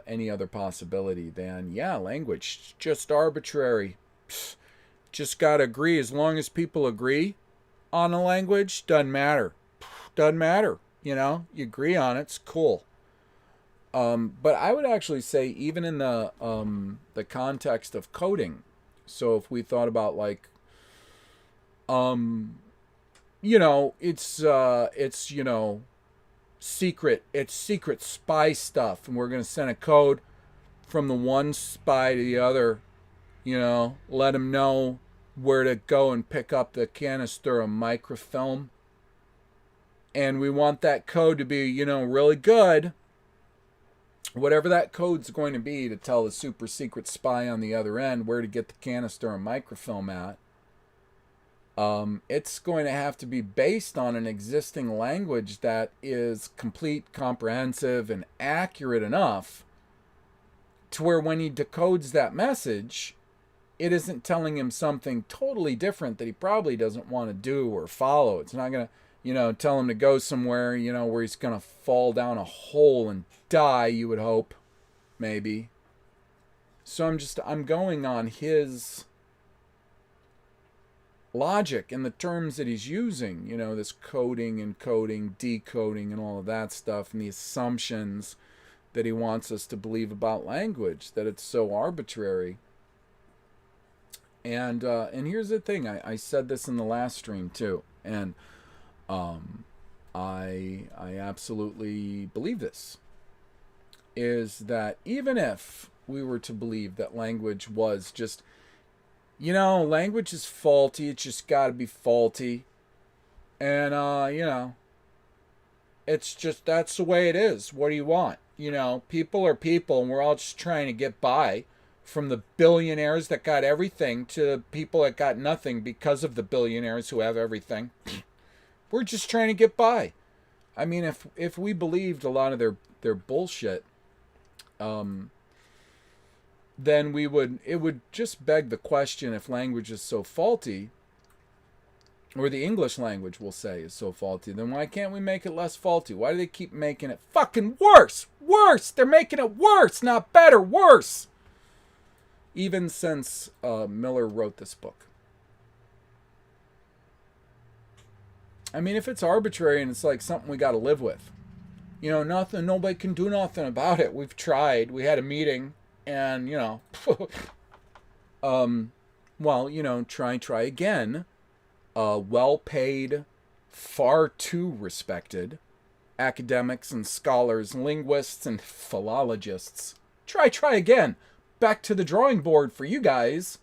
any other possibility than, language, just arbitrary. Just got to agree. As long as people agree on a language, doesn't matter. Doesn't matter. You agree on it, it's cool. But I would actually say, even in the context of coding, so if we thought about like, it's secret spy stuff, and we're going to send a code from the one spy to the other, let them know where to go and pick up the canister of microfilm, and we want that code to be really good, whatever that code's going to be, to tell the super secret spy on the other end where to get the canister of microfilm at. It's going to have to be based on an existing language that is complete, comprehensive, and accurate enough to where when he decodes that message, it isn't telling him something totally different that he probably doesn't want to do or follow. It's not going to, tell him to go somewhere, where he's going to fall down a hole and die, you would hope, maybe. So I'm going on his logic in the terms that he's using, you know, this coding, encoding, decoding, and all of that stuff, and the assumptions that he wants us to believe about language, that it's so arbitrary. And here's the thing, I said this in the last stream too, and I absolutely believe this, is that even if we were to believe that language was just, you know, language is faulty, it's just got to be faulty, and you know, it's just, that's the way it is. What do you want? You know, people are people, and we're all just trying to get by, from the billionaires that got everything to people that got nothing because of the billionaires who have everything. We're just trying to get by. I mean, if we believed a lot of their bullshit, then it would just beg the question, if language is so faulty, or the English language, we'll say, is so faulty, then why can't we make it less faulty? Why do they keep making it fucking worse? Worse! They're making it worse, not better, worse! Even since Miller wrote this book. I mean, if it's arbitrary and it's like something we got to live with, you know, nothing, nobody can do nothing about it. We've tried. We had a meeting, and you know, well, you know, try again. Well-paid, far too respected academics and scholars, linguists and philologists. Try again. Back to the drawing board for you guys.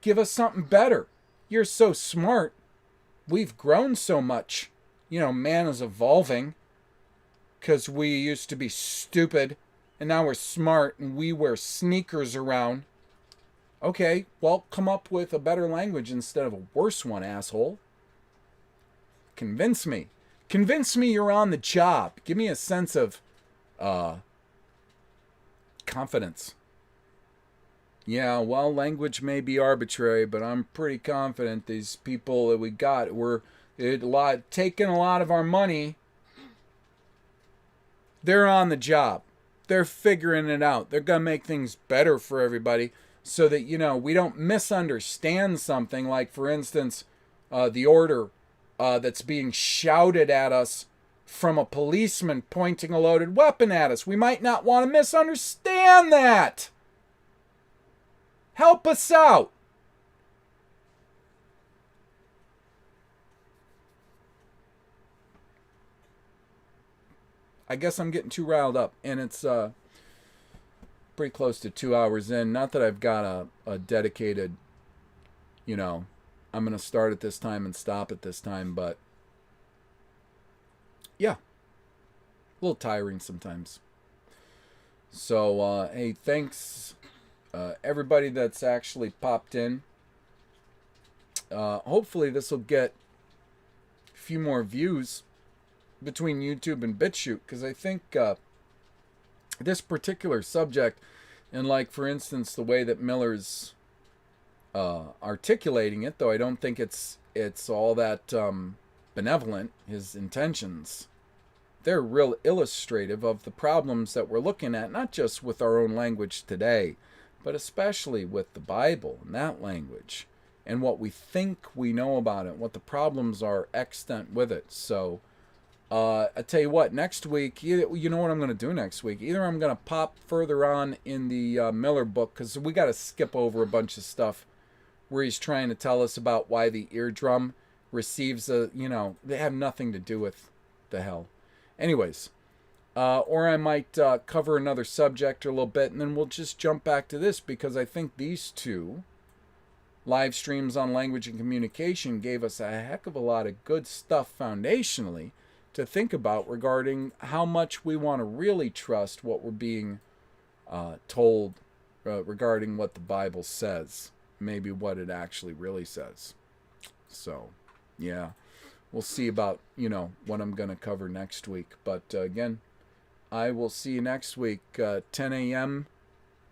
Give us something better. You're so smart. We've grown so much. You know, man is evolving. Because we used to be stupid, and now we're smart, and we wear sneakers around. Okay, well, come up with a better language instead of a worse one, asshole. Convince me. Convince me you're on the job. Give me a sense of confidence. Yeah, well, language may be arbitrary, but I'm pretty confident these people that we got were taking a lot of our money. They're on the job. They're figuring it out. They're going to make things better for everybody so that, you know, we don't misunderstand something like, for instance, the order that's being shouted at us from a policeman pointing a loaded weapon at us. We might not want to misunderstand that. Help us out. I guess I'm getting too riled up, and it's pretty close to 2 hours in. Not that I've got a dedicated, you know, I'm going to start at this time and stop at this time, but yeah, a little tiring sometimes. So, hey, thanks everybody that's actually popped in. Hopefully this will get a few more views between YouTube and BitChute, because I think this particular subject, and like, for instance, the way that Miller's articulating it, though I don't think it's all that benevolent, his intentions, they're real illustrative of the problems that we're looking at, not just with our own language today, but especially with the Bible and that language, and what we think we know about it, what the problems are extant with it. So I tell you what, next week, you know what I'm going to do next week? Either I'm going to pop further on in the Miller book, because we got to skip over a bunch of stuff where he's trying to tell us about why the eardrum receives a, you know, they have nothing to do with the hell. Anyways, or I might cover another subject or a little bit, and then we'll just jump back to this, because I think these two live streams on language and communication gave us a heck of a lot of good stuff foundationally to think about regarding how much we want to really trust what we're being told regarding what the Bible says, maybe what it actually really says. So, yeah, we'll see about, you know, what I'm going to cover next week. But again, I will see you next week, 10 a.m.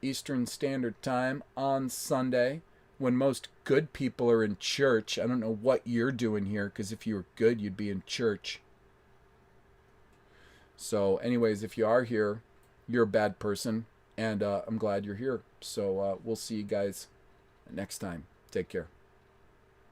Eastern Standard Time on Sunday, when most good people are in church. I don't know what you're doing here, because if you were good, you'd be in church. So anyways, if you are here, you're a bad person, and I'm glad you're here. So we'll see you guys next time. Take care.